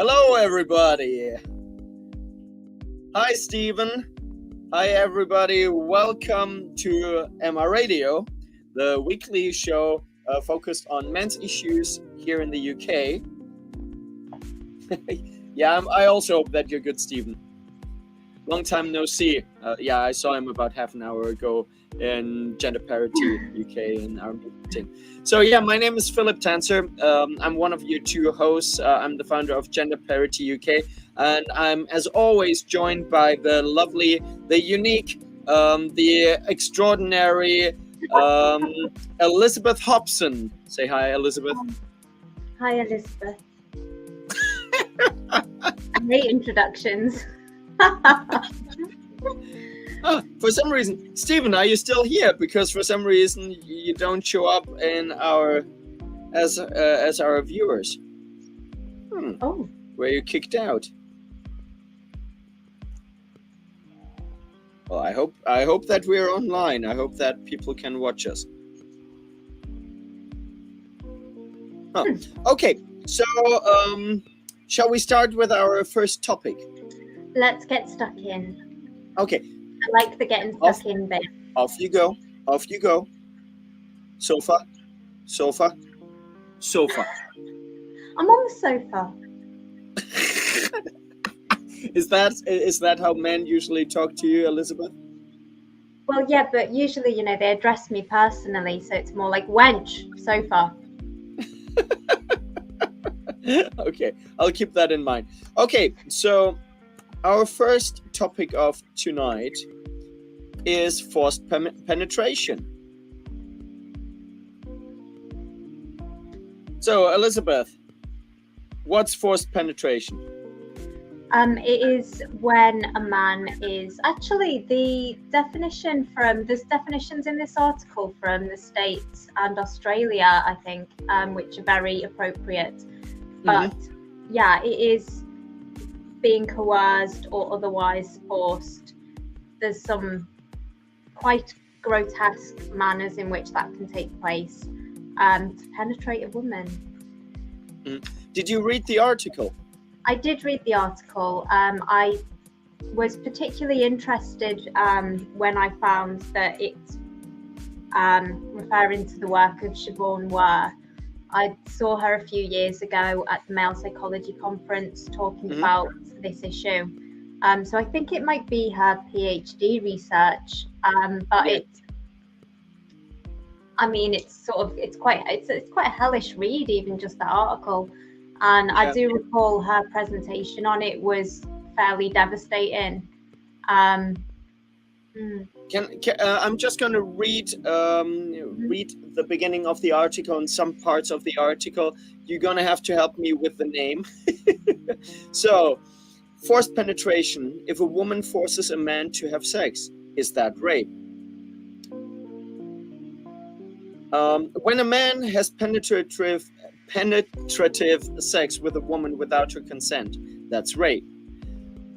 Hello, everybody. Hi, Stephen. Hi, everybody. Welcome to MRAdio, the weekly show focused on men's issues here in the UK. Yeah, I also hope that you're good, Stephen. Long time no see. I saw him about half an hour ago in Gender Parity UK in our meeting. So yeah, my name is Philip Tanser. I'm one of your two hosts. I'm the founder of Gender Parity UK, and I'm, as always, joined by the lovely, the unique, the extraordinary Elizabeth Hobson. Say hi, Elizabeth. Hi, Elizabeth. Great introductions. For some reason, Stephen, are you still here? Because for some reason you don't show up in our as our viewers. Oh, Were you kicked out? Well, I hope that we're online. I hope that people can watch us. Okay, so shall we start with our first topic? let's get stuck in. Okay. I like the getting stuck in bit. Off you go. Off you go. Sofa. Sofa. Sofa. I'm on the sofa. Is that how men usually talk to you, Elizabeth? Well, yeah, but usually, they address me personally, so it's more like wench, sofa. Okay, I'll keep that in mind. Okay, so our first topic of tonight is forced penetration. So, Elizabeth, what's forced penetration? It is when a man is actually there's definitions in this article from the States and Australia, I think, which are very appropriate. But yeah, it is being coerced or otherwise forced. There's some quite grotesque manners in which that can take place to penetrate a woman. Did you read the article? I did read the article. I was particularly interested when I found that it's referring to the work of Siobhan Ware. I saw her a few years ago at the Male Psychology Conference talking about this issue. So I think it might be her PhD research, but it's quite a hellish read, even just that article. And yeah. I do recall her presentation on it was fairly devastating. I'm just going to read the beginning of the article and some parts of the article. You're going to have to help me with the name. So, forced penetration. If a woman forces a man to have sex, is that rape? When a man has penetrative sex with a woman without her consent, that's rape.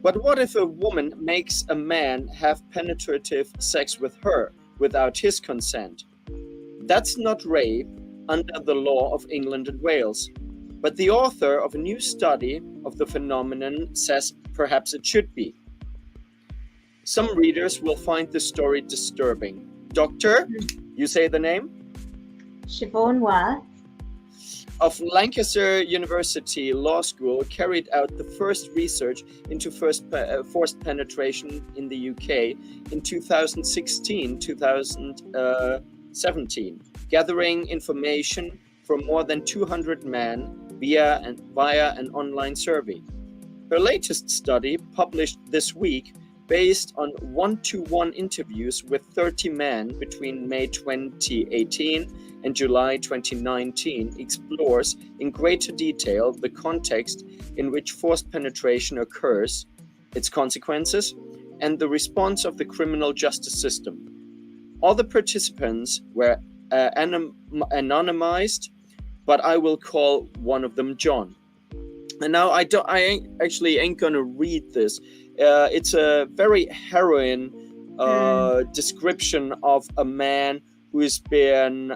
But what if a woman makes a man have penetrative sex with her without his consent? That's not rape under the law of England and Wales. But the author of a new study of the phenomenon says perhaps it should be. Some readers will find this story disturbing. Doctor, you say the name? Siobhan Ware of Lancaster University Law School carried out the first research into forced penetration in the UK in 2016-2017, gathering information from more than 200 men via an online survey. Her latest study, published this week, based on one-to-one interviews with 30 men between May 2018 and July 2019, explores in greater detail the context in which forced penetration occurs, its consequences, and the response of the criminal justice system. All the participants were anonymized, but I will call one of them John. And now I actually ain't gonna read this. It's a very harrowing description of a man who's been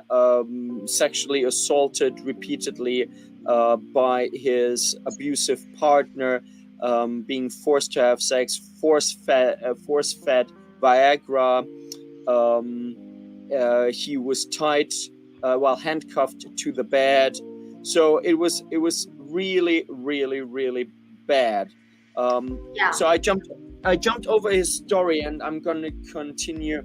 sexually assaulted repeatedly by his abusive partner, being forced to have sex, force-fed Viagra. He was tied while handcuffed to the bed. So it was really, really, really bad. So I jumped over his story, and I'm going to continue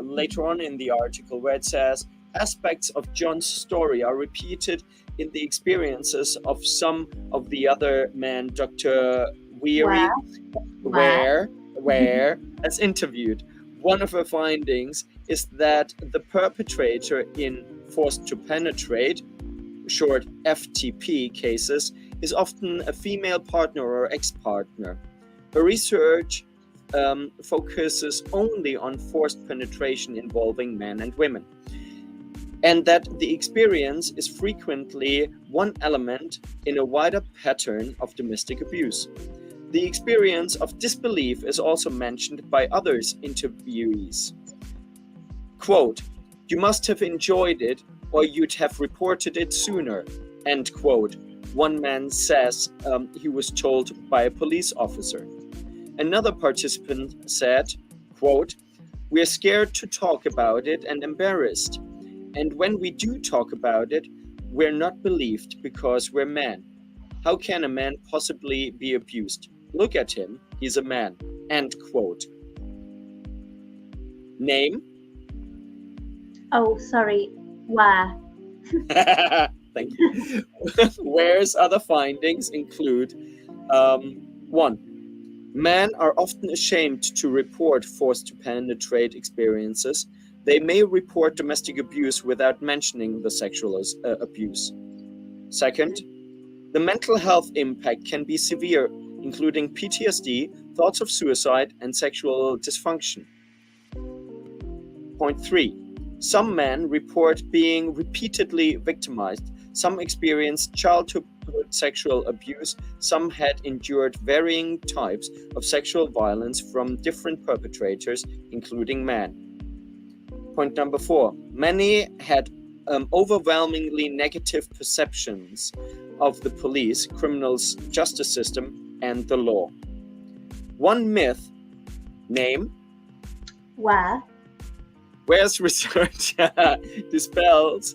later on in the article, where it says aspects of John's story are repeated in the experiences of some of the other men Dr. Weary has interviewed. One of her findings is that the perpetrator in forced to penetrate, short FTP cases, is often a female partner or ex-partner. Her research focuses only on forced penetration involving men and women, and that the experience is frequently one element in a wider pattern of domestic abuse. The experience of disbelief is also mentioned by others interviewees. Quote, "You must have enjoyed it, or you'd have reported it sooner," end quote. One man says he was told by a police officer. Another participant said, quote, "We're scared to talk about it and embarrassed. And when we do talk about it, we're not believed because we're men. How can a man possibly be abused? Look at him, he's a man," end quote. Name? Oh, sorry. Where? Thank you. Ware's other findings include 1. Men are often ashamed to report forced to penetrate experiences. They may report domestic abuse without mentioning the sexual abuse. 2nd, the mental health impact can be severe, including PTSD, thoughts of suicide, and sexual dysfunction. Point 3. Some men report being repeatedly victimized. Some experienced childhood sexual abuse. Some had endured varying types of sexual violence from different perpetrators, including men. Point number 4. Many had overwhelmingly negative perceptions of the police, criminal justice system, and the law. One myth, name? Ware's research dispels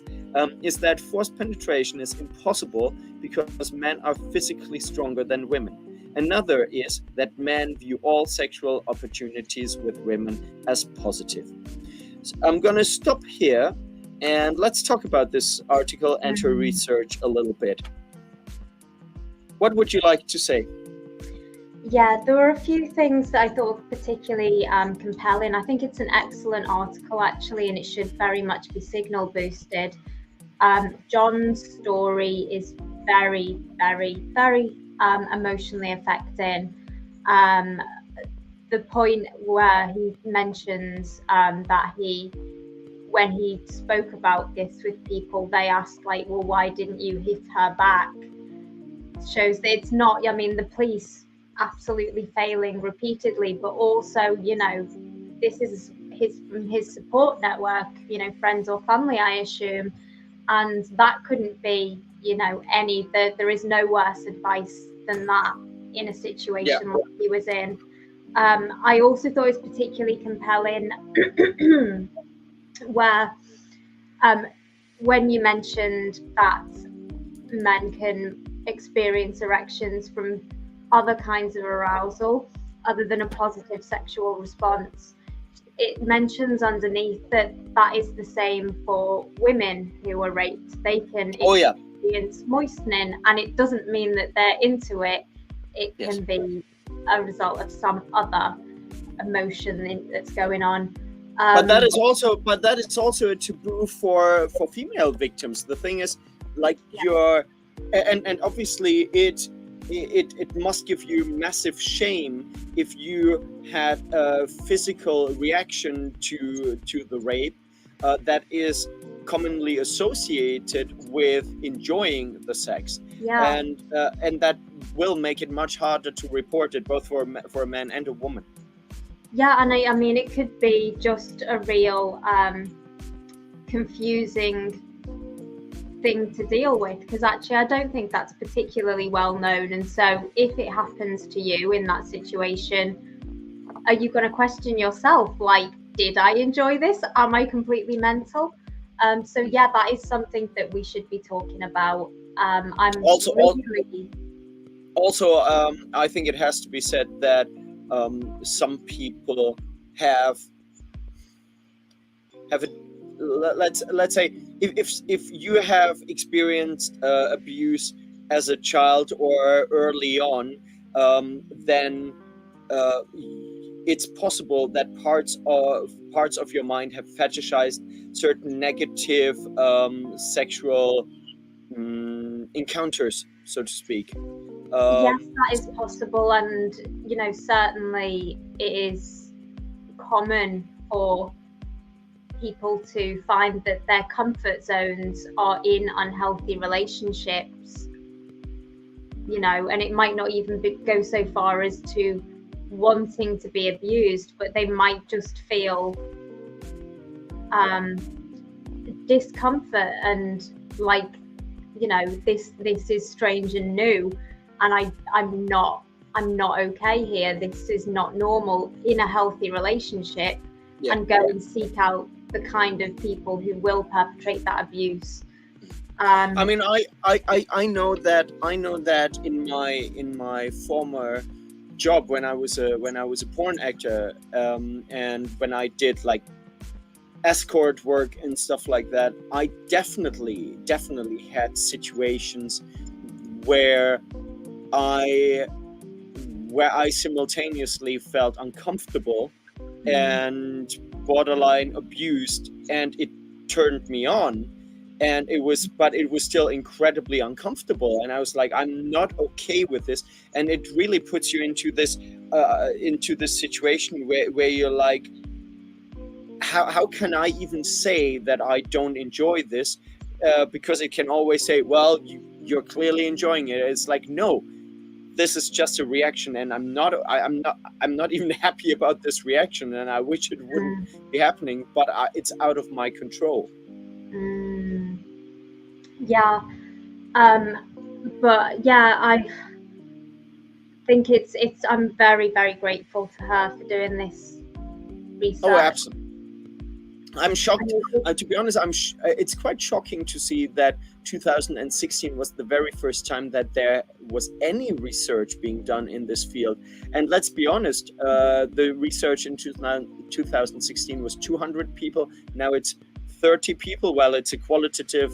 is that forced penetration is impossible because men are physically stronger than women. Another is that men view all sexual opportunities with women as positive. So I'm going to stop here and let's talk about this article and her research a little bit. What would you like to say? Yeah, there were a few things that I thought were particularly compelling. I think it's an excellent article, actually, and it should very much be signal boosted. John's story is very, very, very emotionally affecting. The point where he mentions that when he spoke about this with people, they asked, like, well, why didn't you hit her back? Shows that it's not, I mean, the police absolutely failing repeatedly, but also, you know, this is his support network, you know, friends or family, I assume, and that couldn't be, you know, there is no worse advice than that in a situation like he was in. I also thought it was particularly compelling where when you mentioned that men can experience erections from other kinds of arousal other than a positive sexual response, it mentions underneath that is the same for women who are raped. They can experience moistening, and it doesn't mean that they're into it. It can be a result of some other emotion that's going on. But that is also a taboo for female victims. The thing is, like, and obviously it must give you massive shame if you had a physical reaction to the rape that is commonly associated with enjoying the sex, and that will make it much harder to report it, both for a man and a woman. Yeah, and I mean, it could be just a real confusing thing to deal with, because actually I don't think that's particularly well known. And so if it happens to you in that situation, are you going to question yourself, like, did I enjoy this? Am I completely mental? So yeah, that is something that we should be talking about. I'm really... I think it has to be said that some people have it. Let's say if you have experienced abuse as a child or early on, then it's possible that parts of your mind have fetishized certain negative sexual encounters, so to speak. Yes, that is possible, and certainly it is common for people to find that their comfort zones are in unhealthy relationships, and it might not even go so far as to wanting to be abused, but they might just feel discomfort and like, this is strange and new, and I'm not okay here. This is not normal in a healthy relationship. Yeah. And go and seek out the kind of people who will perpetrate that abuse. I mean, I know that in my former job when I was a porn actor, and when I did like escort work and stuff like that, I definitely had situations where I simultaneously felt uncomfortable and borderline abused, and it turned me on, and it was still incredibly uncomfortable, and I was like, I'm not okay with this, and it really puts you into this situation where you're like, how can I even say that I don't enjoy this, because it can always say, well, you're clearly enjoying it. It's like, no, this is just a reaction, and I'm not even happy about this reaction, and I wish it wouldn't be happening, but it's out of my control. Yeah, but yeah, I think it's I'm very, very grateful to her for doing this research. Oh, absolutely. I'm shocked. To be honest, it's quite shocking to see that 2016 was the very first time that there was any research being done in this field. And let's be honest, the research in 2016 was 200 people. Now it's 30 people. Well, it's a qualitative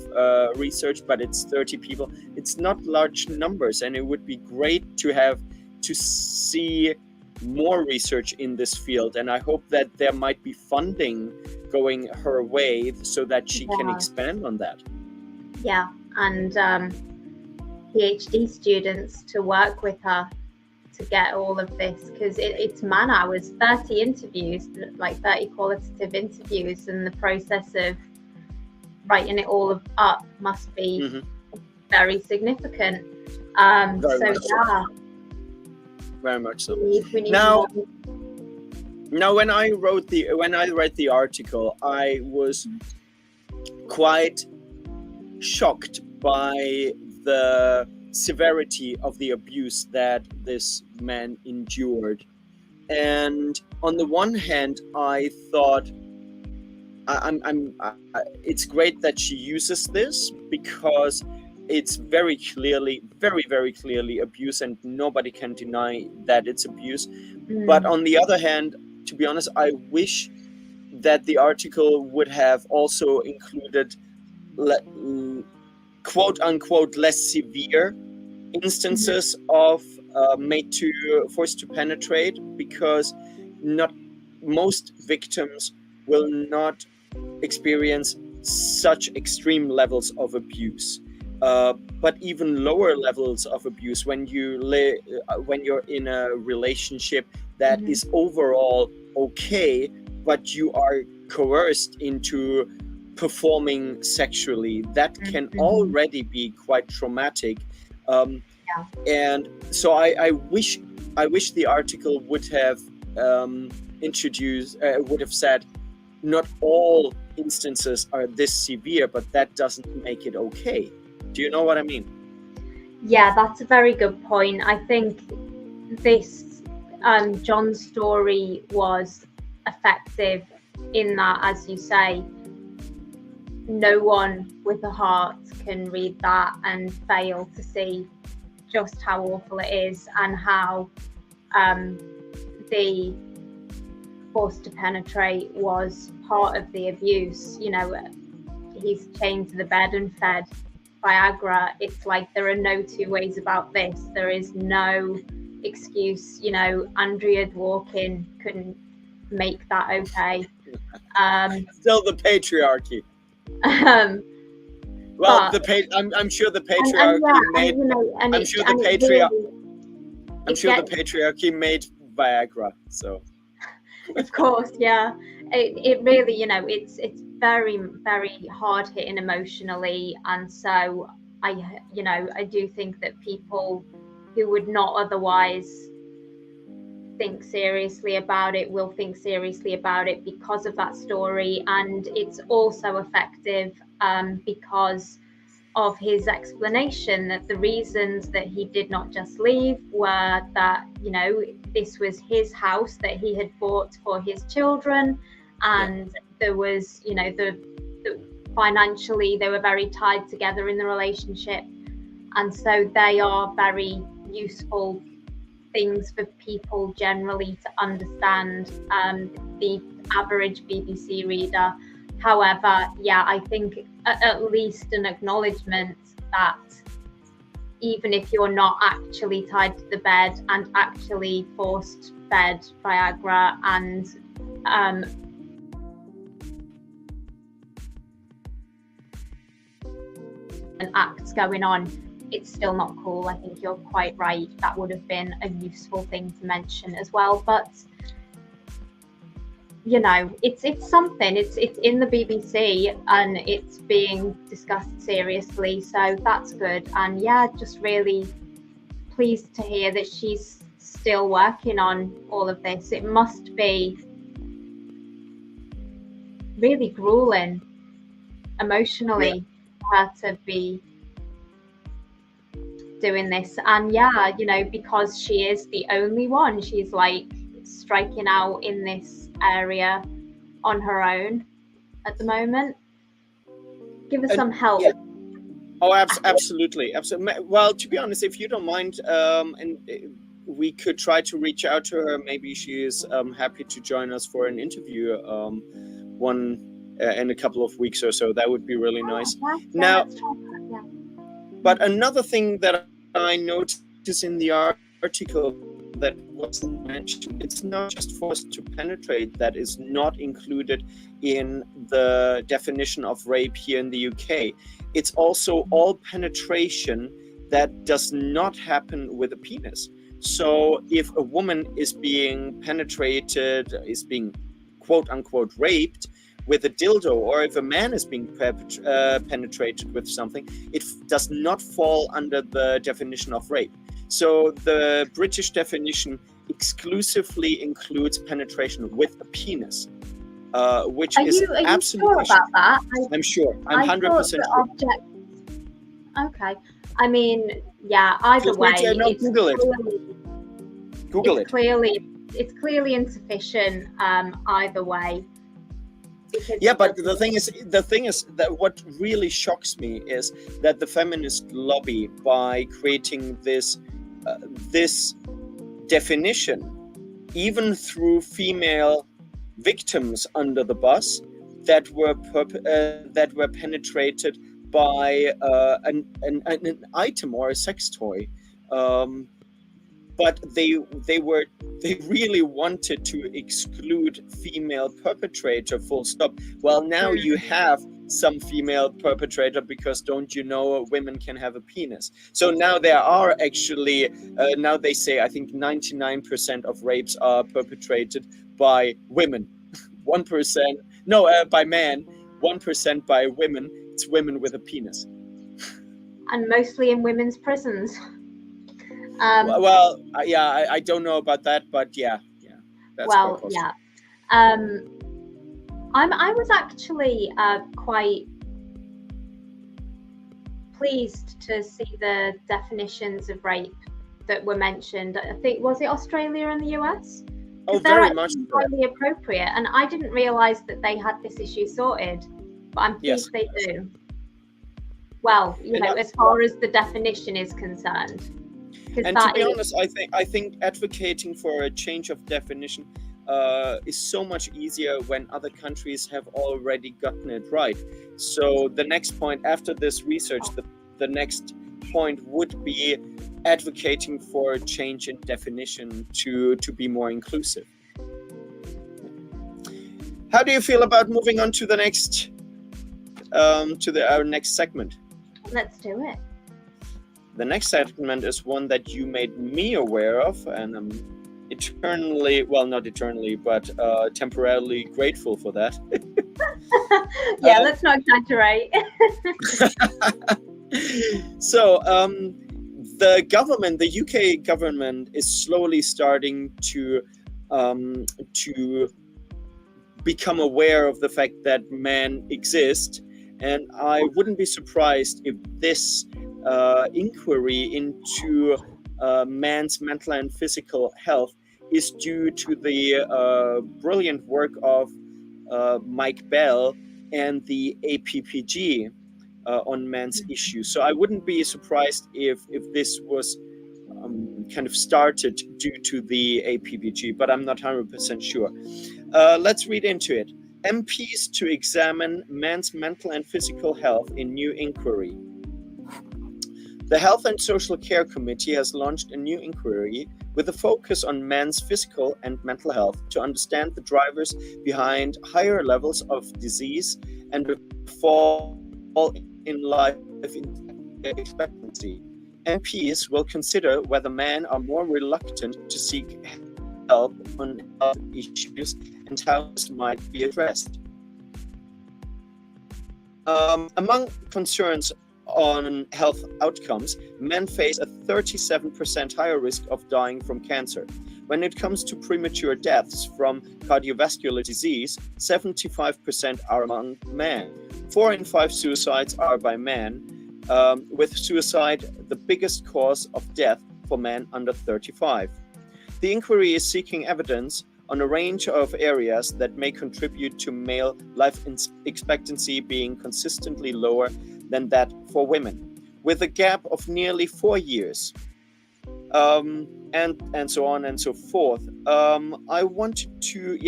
research, but it's 30 people. It's not large numbers, and it would be great to see more research in this field, and I hope that there might be funding going her way so that she can expand on that. Yeah, and PhD students to work with her to get all of this, because it's man hours, 30 interviews, like 30 qualitative interviews, and the process of writing it all up must be very significant. Very much so. Now, when I read the article, I was quite shocked by the severity of the abuse that this man endured. And on the one hand, I thought, it's great that she uses this, because it's very clearly abuse, and nobody can deny that it's abuse. But on the other hand, to be honest, I wish that the article would have also included quote unquote less severe instances of forced to penetrate, because not most victims will not experience such extreme levels of abuse. But even lower levels of abuse, when you're in a relationship that is overall okay, but you are coerced into performing sexually, that can already be quite traumatic. And so I wish the article would have would have said, not all instances are this severe, but that doesn't make it okay. Do you know what I mean? Yeah, that's a very good point. I think this John's story was effective in that, as you say, no one with a heart can read that and fail to see just how awful it is, and how the force to penetrate was part of the abuse. You know, he's chained to the bed and fed Viagra. It's like there are no two ways about this. There is no excuse. You know, Andrea Dworkin couldn't make that okay. Still the patriarchy. Well, I'm sure the patriarchy made. I'm sure the patriarchy made Viagra. So. Of course, yeah. It really, you know, it's very, very hard hitting emotionally, and so I do think that people who would not otherwise think seriously about it will think seriously about it because of that story. And it's also effective because of his explanation that the reasons that he did not just leave were that, you know, this was his house that he had bought for his children, and there was, you know, the financially they were very tied together in the relationship, and so they are very useful things for people generally to understand, the average BBC reader. However, yeah, I think at least an acknowledgement that even if you're not actually tied to the bed and actually forced fed Viagra and acts going on, it's still not cool. I think you're quite right. That would have been a useful thing to mention as well. But you know, it's something. It's in the BBC and it's being discussed seriously. So that's good. And yeah, just really pleased to hear that she's still working on all of this. It must be really grueling emotionally for her to be doing this. And yeah, you know, because she is the only one, she's like striking out in this area on her own at the moment. Give us some help. Yeah. Oh, absolutely. Well, to be honest, if you don't mind, and we could try to reach out to her. Maybe she is happy to join us for an interview in a couple of weeks or so. That would be really nice. But another thing that I noticed in the article that wasn't mentioned, it's not just force to penetrate that is not included in the definition of rape here in the UK. It's also all penetration that does not happen with a penis. So if a woman is being penetrated, is being quote unquote raped with a dildo, or if a man is being penetrated with something, it does not fall under the definition of rape. So the British definition exclusively includes penetration with a penis, which is absolutely sure about that? I'm sure. I'm 100% sure. Okay. I mean, yeah, either way, Google it. It's clearly insufficient either way. Yeah, but the thing is that what really shocks me is that the feminist lobby, by creating this definition, even through female victims under the bus that were penetrated by an item or a sex toy, but they really wanted to exclude female perpetrator, full stop. Well, now you have some female perpetrator, because don't you know women can have a penis? So now there are actually, now they say, I think 99% of rapes are perpetrated by women. 1%, by men, 1% by women. It's women with a penis. And mostly in women's prisons. I don't know about that, but yeah. That's well, yeah. I I was actually quite pleased to see the definitions of rape that were mentioned. I think, was it Australia and the US? Oh, They're very much actually so. highly appropriate, and I didn't realise that they had this issue sorted, but I'm pleased Yes. they do. Well, you And know, as far as the definition is concerned. And to be honest, I think advocating for a change of definition is so much easier when other countries have already gotten it right. So the next point after this research, the next point would be advocating for a change in definition to be more inclusive. How do you feel about moving on to the next our next segment? Let's do it. The next segment is one that you made me aware of, and I'm eternally, well, not eternally, but temporarily grateful for that. Yeah, let's not exaggerate. So, the government, the UK government, is slowly starting to become aware of the fact that men exist, and I wouldn't be surprised if this inquiry into man's mental and physical health is due to the brilliant work of Mike Bell and the APPG on men's issues. So I wouldn't be surprised if this was kind of started due to the APPG, but I'm not 100% sure. Let's read into it. MPs to examine men's mental and physical health in new inquiry. The Health and Social Care Committee has launched a new inquiry with a focus on men's physical and mental health to understand the drivers behind higher levels of disease and the fall in life expectancy. MPs will consider whether men are more reluctant to seek help on health issues and how this might be addressed. Among concerns on health outcomes, men face a 37% higher risk of dying from cancer. When it comes to premature deaths from cardiovascular disease, 75% are among men. 4 in 5 suicides are by men, with suicide the biggest cause of death for men under 35. The inquiry is seeking evidence on a range of areas that may contribute to male life expectancy being consistently lower than that for women, with a gap of nearly 4 years, and so on and so forth. I wanted to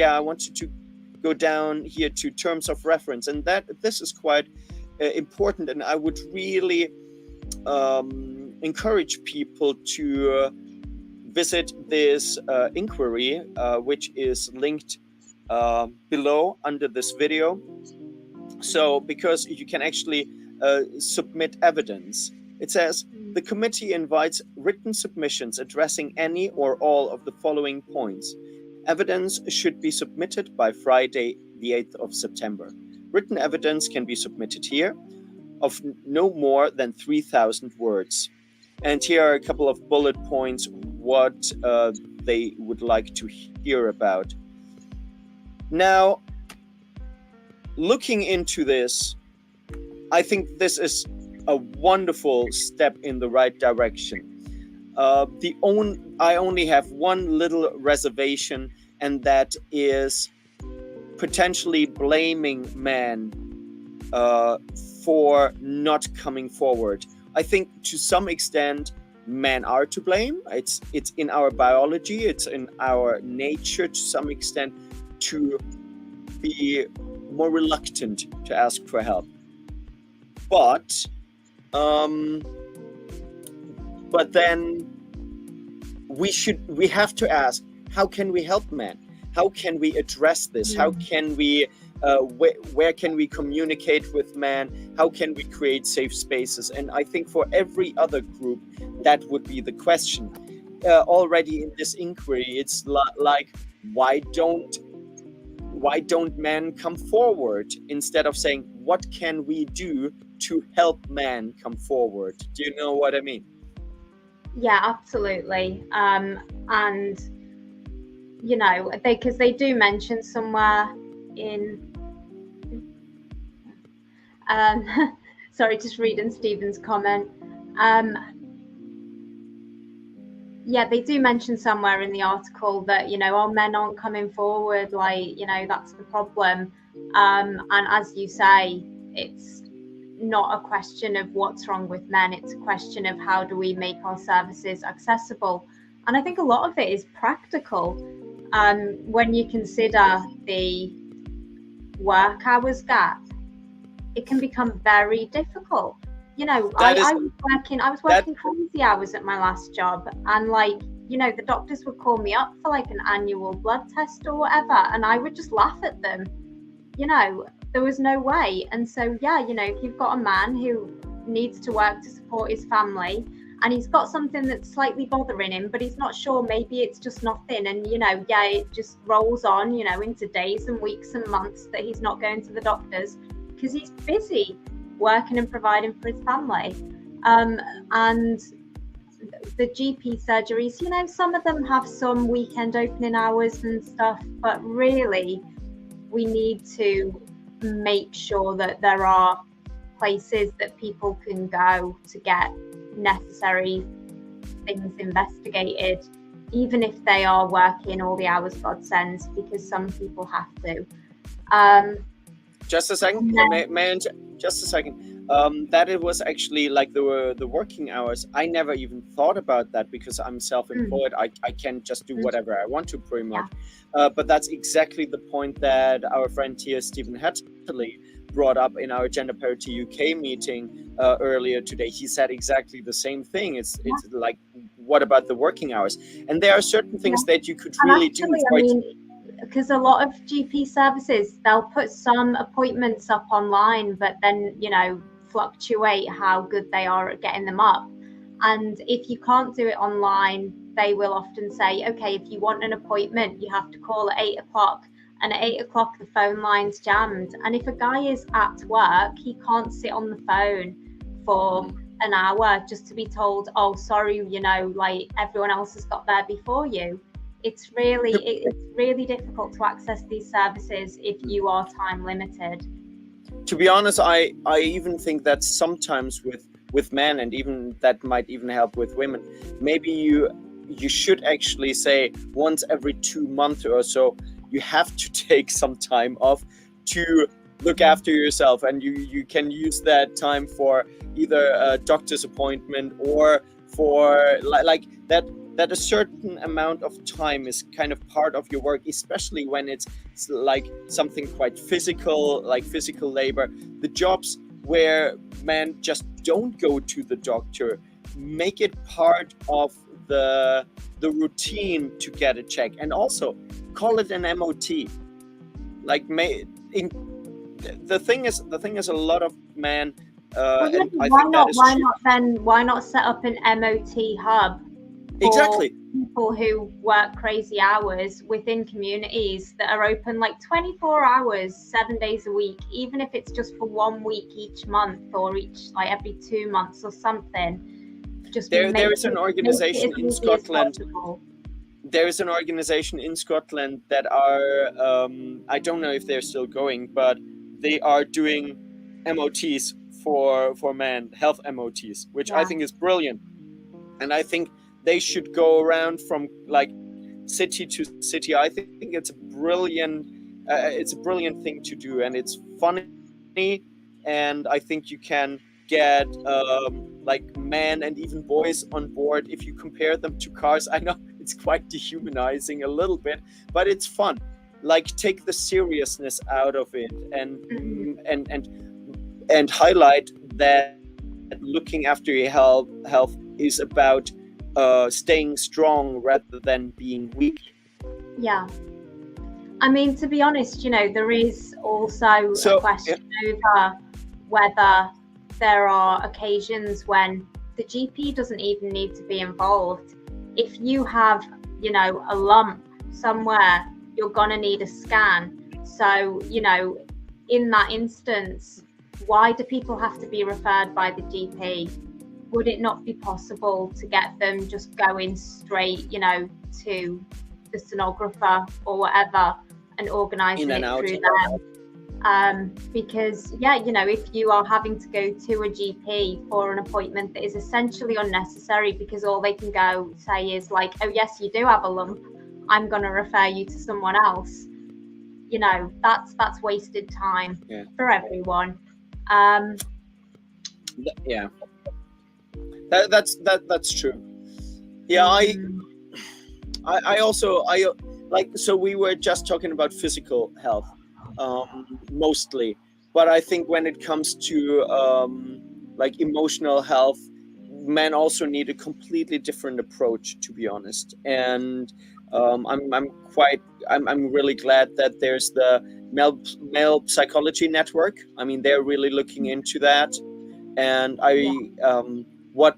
go down here to terms of reference, and that this is quite important, and I would really encourage people to visit this inquiry, which is linked below under this video. So, because you can actually submit evidence. It says, the committee invites written submissions addressing any or all of the following points. Evidence should be submitted by Friday, the 8th of September. Written evidence can be submitted here of no more than 3,000 words. And here are a couple of bullet points what they would like to hear about. Now, looking into this, I think this is a wonderful step in the right direction. I only have one little reservation, and that is potentially blaming men for not coming forward. I think to some extent men are to blame. It's in our biology, it's in our nature to some extent to be more reluctant to ask for help. But then we have to ask, how can we help men? How can we address this? How can we where can we communicate with men? How can we create safe spaces? And I think for every other group that would be the question. Already in this inquiry, it's like why don't men come forward, instead of saying what can we do to help men come forward? Do you know what I mean? Yeah, absolutely. And you know, because they do mention somewhere in Sorry, just reading Stephen's comment. Yeah, they do mention somewhere in the article that, our men aren't coming forward, like, that's the problem. And as you say, it's not a question of what's wrong with men, it's a question of how do we make our services accessible. And I think a lot of it is practical. When you consider the work hours gap, it can become very difficult. I was working crazy hours at my last job, and the doctors would call me up for an annual blood test or whatever, and I would just laugh at them. There was no way. And so if you've got a man who needs to work to support his family, and he's got something that's slightly bothering him, but he's not sure, maybe it's just nothing, and it just rolls on into days and weeks and months that he's not going to the doctors because he's busy working and providing for his family. And the GP surgeries, some of them have some weekend opening hours and stuff, but really we need to make sure that there are places that people can go to get necessary things investigated, even if they are working all the hours God sends, because some people have to. Just a second, just a second. That it was actually the working hours. I never even thought about that because I'm self-employed. I can just do whatever I want to, pretty much. But that's exactly the point that our friend here, Stephen Hatterley, brought up in our Gender Parity UK meeting earlier today. He said exactly the same thing. It's like, what about the working hours? And there are certain things that you could really do. Because a lot of GP services, they'll put some appointments up online, but then, fluctuate how good they are at getting them up. And if you can't do it online, they will often say, okay, if you want an appointment, you have to call at 8 o'clock. And at 8 o'clock, the phone line's jammed. And if a guy is at work, he can't sit on the phone for an hour just to be told, oh, sorry, everyone else has got there before you. It's really difficult to access these services if you are time limited. To be honest, I even think that sometimes with men, and even that might even help with women, maybe you should actually say once every 2 months or so, you have to take some time off to look after yourself, and you can use that time for either a doctor's appointment or for that a certain amount of time is kind of part of your work, especially when it's something quite physical, like physical labor. The jobs where men just don't go to the doctor, make it part of the routine to get a check, and also call it an MOT. The thing is a lot of men. Why not set up an MOT hub? Exactly. People who work crazy hours within communities that are open 24 hours, 7 days a week, even if it's just for 1 week each month or every 2 months or something. Just there is an organization in Scotland. There is an organization in Scotland that are I don't know if they're still going, but they are doing MOTs for men, health MOTs, which I think is brilliant. And I think they should go around from city to city. I think it's a brilliant thing to do, and it's funny, and I think you can get men and even boys on board if you compare them to cars. I know it's quite dehumanizing a little bit, but it's fun. Take the seriousness out of it, and highlight that looking after your health is about staying strong rather than being weak. Yeah. I mean, to be honest, there is also a question over whether there are occasions when the GP doesn't even need to be involved. If you have, a lump somewhere, you're going to need a scan. So, in that instance, why do people have to be referred by the GP? Would it not be possible to get them just going straight, to the sonographer or whatever, and organising it through them? Because if you are having to go to a GP for an appointment that is essentially unnecessary, because all they can go say is like, oh yes, you do have a lump, I'm going to refer you to someone else, that's wasted time for everyone. Yeah, that's true. Yeah, I also like, so we were just talking about physical health mostly, but I think when it comes to like emotional health, men also need a completely different approach, to be honest. And I'm really glad that there's the male psychology network. I mean, they're really looking into that. And what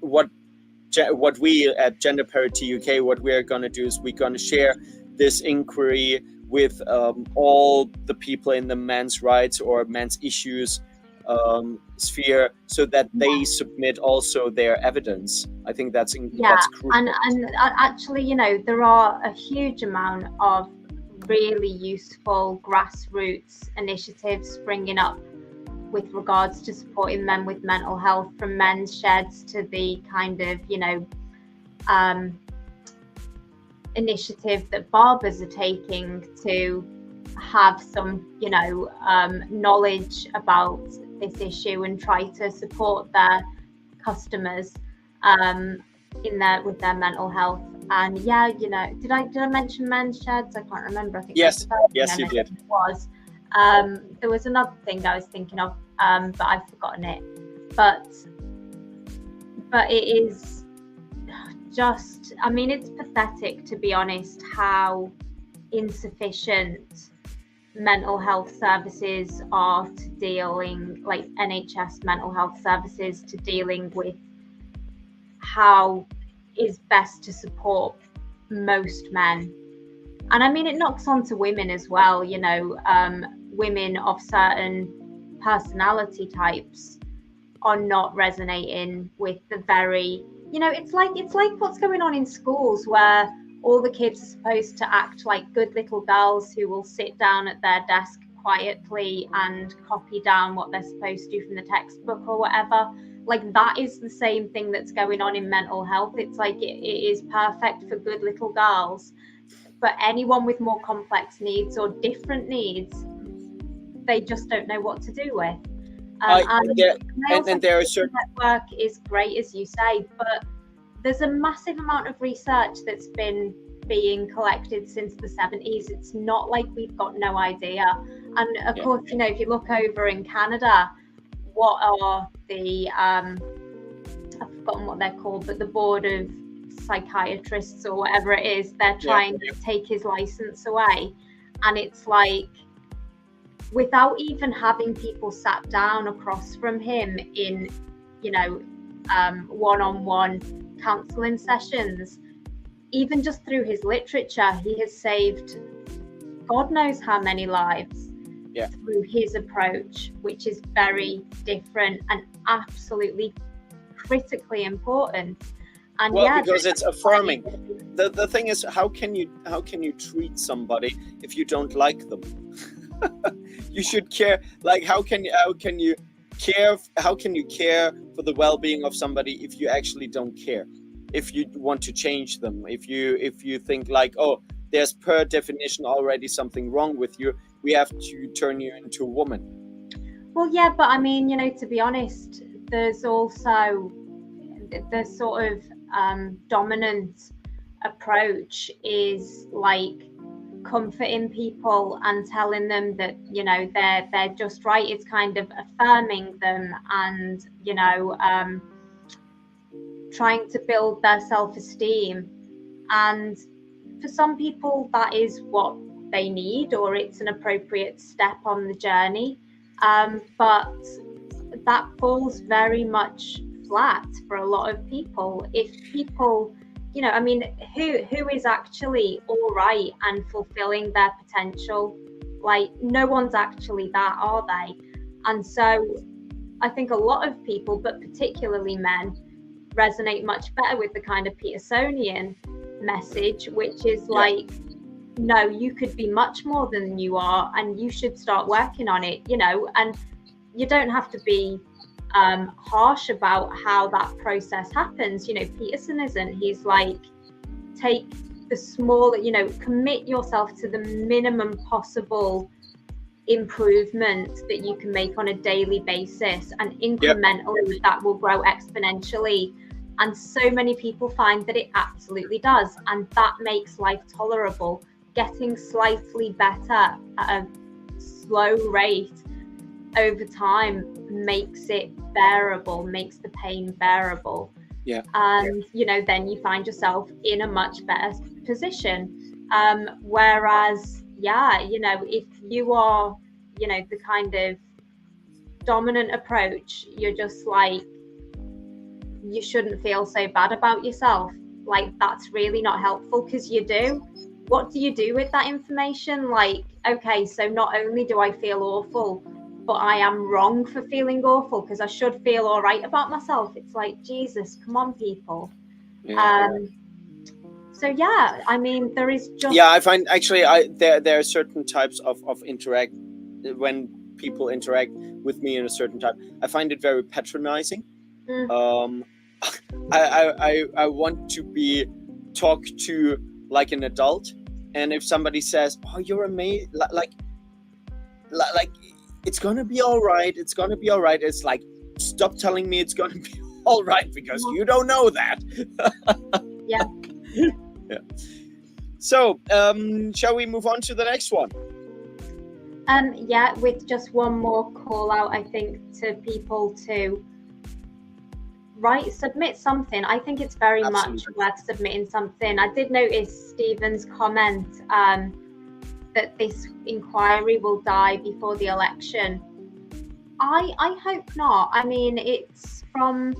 we at Gender Parity UK, what we're going to do is we're going to share this inquiry with all the people in the men's rights or men's issues sphere, so that they submit also their evidence. I think that's crucial. And actually, there are a huge amount of really useful grassroots initiatives springing up with regards to supporting men with mental health, from men's sheds to the kind of initiative that barbers are taking to have some knowledge about this issue and try to support their customers with their mental health. And did I mention men's sheds? I can't remember. I think yes you did. It was. There was another thing I was thinking of, but I've forgotten it. But it is just, I mean, it's pathetic, to be honest, how insufficient mental health services are to dealing, like NHS mental health services, to dealing with how is best to support most men. And I mean, it knocks onto women as well, women of certain personality types are not resonating with the very, it's like what's going on in schools, where all the kids are supposed to act like good little girls who will sit down at their desk quietly and copy down what they're supposed to do from the textbook or whatever. Like, that is the same thing that's going on in mental health. It's like it is perfect for good little girls, but anyone with more complex needs or different needs, they just don't know what to do with. And there are certain network is great, as you say, but there's a massive amount of research that's been being collected since the 70s. It's not like we've got no idea. And of course, if you look over in Canada, what are the I've forgotten what they're called, but the board of psychiatrists or whatever it is, they're trying to take his license away. And it's like, without even having people sat down across from him in one-on-one counseling sessions, even just through his literature, he has saved God knows how many lives through his approach, which is very different and absolutely critically important. And because it's affirming. The thing is, how can you treat somebody if you don't like them? You should care. Like, how can you care for the well-being of somebody if you actually don't care? If you want to change them, if you think like, oh, there's per definition already something wrong with you, we have to turn you into a woman. Well, yeah, but I mean, to be honest, there's also the sort of dominant approach is like comforting people and telling them that they're just right. It's kind of affirming them and trying to build their self-esteem. And for some people that is what they need, or it's an appropriate step on the journey, but that falls very much flat for a lot of people. If people, I mean, who is actually all right and fulfilling their potential? Like, no one's actually that, are they? And so I think a lot of people, but particularly men, resonate much better with the kind of Petersonian message, which is like, no, you could be much more than you are, and you should start working on it, you know. And you don't have to be harsh about how that process happens. You know, Peterson isn't. He's like, take the small, you know, commit yourself to the minimum possible improvement that you can make on a daily basis, and incrementally that will grow exponentially. And so many people find that it absolutely does, and that makes life tolerable. Getting slightly better at a slow rate over time makes it bearable, makes the pain bearable. And you know, then you find yourself in a much better position. Whereas, you know, if you are, you know, the kind of dominant approach, you're just like, you shouldn't feel so bad about yourself. Like, that's really not helpful, because you do. What do you do with that information? Like, okay, so not only do I feel awful, but I am wrong for feeling awful, because I should feel all right about myself. It's like, Jesus, come on, people. So yeah, I mean, there is just I find actually there are certain types of interact when people interact with me in a certain type. I find it very patronizing. I want to be talked to like an adult, and if somebody says, "Oh, you're amazing," like it's gonna be all right. It's gonna be all right. It's like, stop telling me it's gonna be all right, because you don't know that. Yeah. So, shall we move on to the next one? Yeah, with just one more call out, I think, to people to submit something. I think it's very much worth submitting something. I did notice Stephen's comment that this inquiry will die before the election. I hope not. I mean, it's from,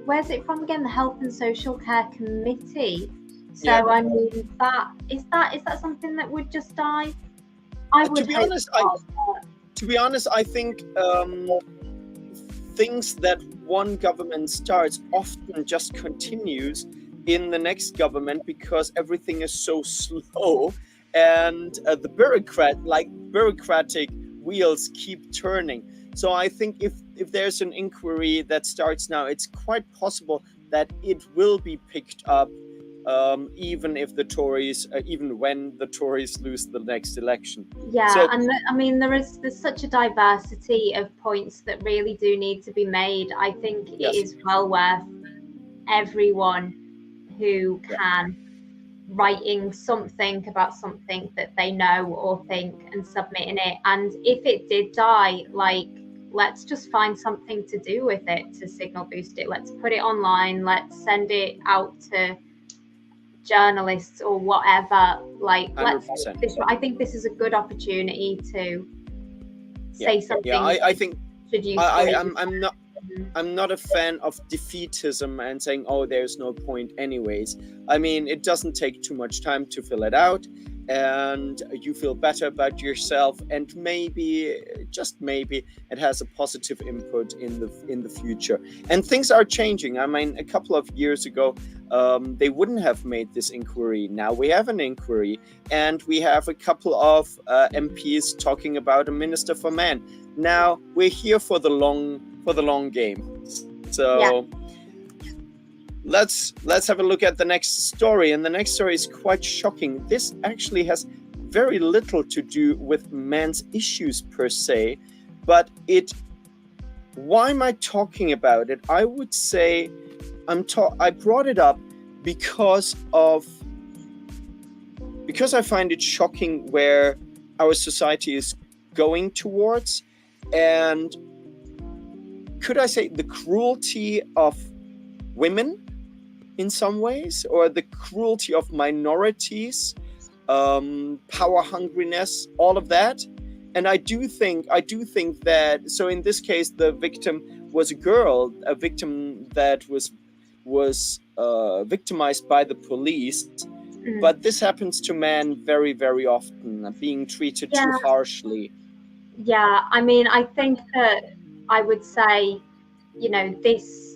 where's it from again? The Health and Social Care Committee. So I mean, is that something that would just die? I would. To be honest, I think things that one government starts often just continues in the next government, because everything is so slow, and the bureaucratic wheels keep turning. So I think if there's an inquiry that starts now, it's quite possible that it will be picked up, even if the Tories, even when the Tories lose the next election. And I mean, there's such a diversity of points that really do need to be made. I think it is well worth everyone who can writing something about something that they know or think and submitting it. And if it did die, like, let's just find something to do with it to signal boost it. Let's put it online. Let's send it out to journalists or whatever. Like, I think this is a good opportunity to say something. I think I'm not a fan of defeatism and saying, oh, there's no point anyways. I mean, it doesn't take too much time to fill it out, and you feel better about yourself, and maybe, just maybe, it has a positive input in the future. And things are changing. I mean, a couple of years ago, they wouldn't have made this inquiry. Now we have an inquiry, and we have a couple of MPs talking about a minister for men. Now we're here for the long game. So let's have a look at the next story. And the next story is quite shocking. This actually has very little to do with men's issues per se, but why am I talking about it? I would say I brought it up because I find it shocking where our society is going towards, and could I say the cruelty of women in some ways, or the cruelty of minorities, power hungriness, all of that. And I do think that, so in this case, the victim was a girl, a victim that was victimized by the police. But this happens to men very, very often, being treated too harshly. Yeah, I mean, I think that I would say, you know, this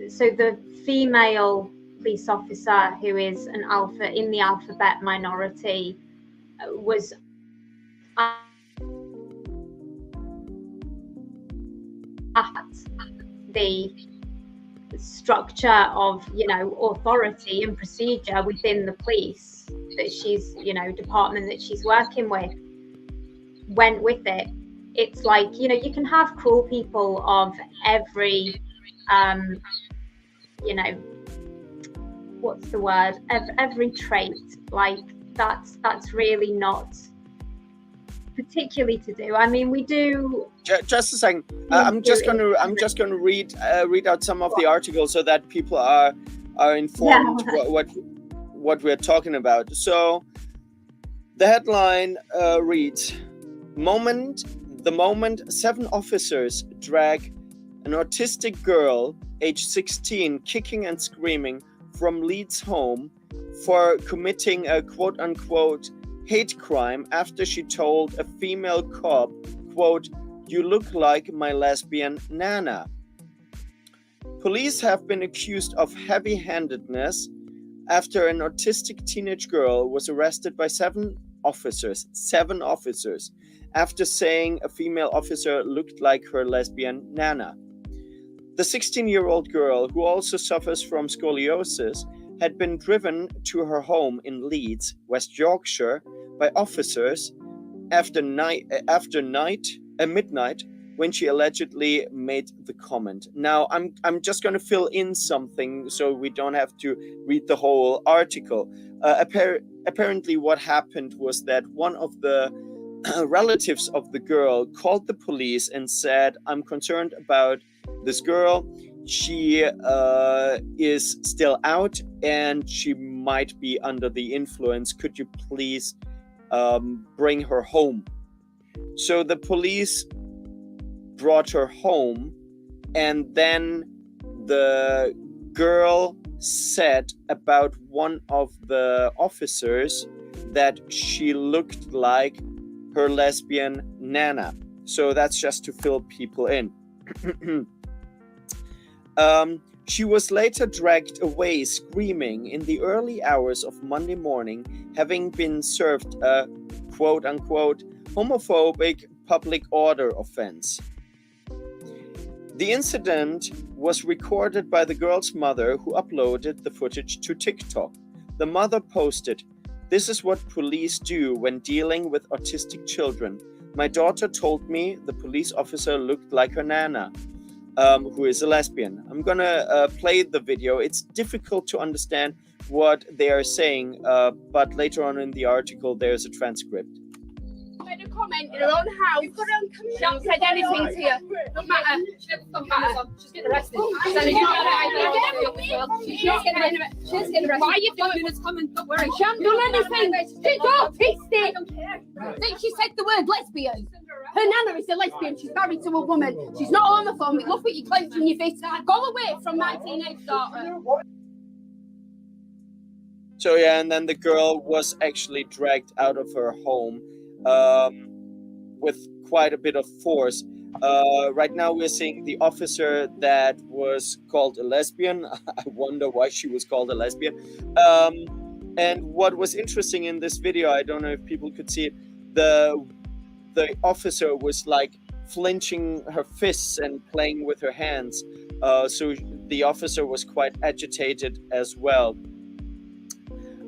so the female police officer who is in the alphabet minority was at the structure of, authority and procedure within the police that she's, department that she's working with, went with it. It's like, you can have cruel people of every, what's the word? Every trait. Like that's really not particularly to do. I mean, we do. Just a second. I'm just gonna read out some of the articles so that people are informed what we're talking about. So the headline reads: The moment 7 officers drag an autistic girl, age 16, kicking and screaming from Leeds home for committing a quote-unquote hate crime after she told a female cop, quote, "You look like my lesbian nana." Police have been accused of heavy-handedness after an autistic teenage girl was arrested by 7 officers, after saying a female officer looked like her lesbian nana. The 16-year-old girl, who also suffers from scoliosis, had been driven to her home in Leeds, West Yorkshire, by officers after midnight, when she allegedly made the comment. Now, I'm just going to fill in something so we don't have to read the whole article. Apparently, what happened was that one of the relatives of the girl called the police and said, "I'm concerned about this girl. She is still out and she might be under the influence. Could you please bring her home?" So the police brought her home, and then the girl said about one of the officers that she looked like her lesbian nana. So that's just to fill people in. She was later dragged away screaming in the early hours of Monday morning, having been served a quote-unquote homophobic public order offense. The incident was recorded by the girl's mother, who uploaded the footage to TikTok. The mother posted, "This is what police do when dealing with autistic children. My daughter told me the police officer looked like her nana, who is a lesbian." I'm gonna play the video. It's difficult to understand what they are saying, but later on in the article there's a transcript. Made a comment in her own house. She hasn't said anything to you. Don't matter. Don't matter. She's getting arrested. She's getting arrested. Why are you doing this comment? Don't worry. She hasn't done anything. She's autistic. I don't care. She said the word lesbian. Her nana is a lesbian. She's married to a woman. She's not homophobic. Look what you're clenching your fist. Go away from my teenage daughter. So yeah, and then the girl was actually dragged out of her home with quite a bit of force. Right now we're seeing the officer that was called a lesbian. I wonder why she was called a lesbian. And what was interesting in this video, I don't know if people could see it, the officer was like flinching her fists and playing with her hands. So the officer was quite agitated as well.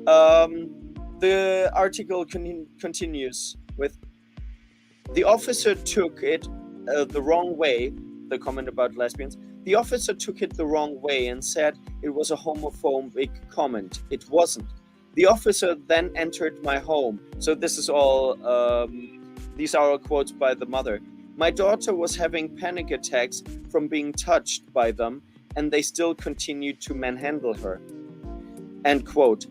The article continues with, "The officer took it the wrong way," the comment about lesbians. "The officer took it the wrong way and said it was a homophobic comment. It wasn't. The officer then entered my home." So this is all, these are all quotes by the mother. "My daughter was having panic attacks from being touched by them, and they still continued to manhandle her." End quote.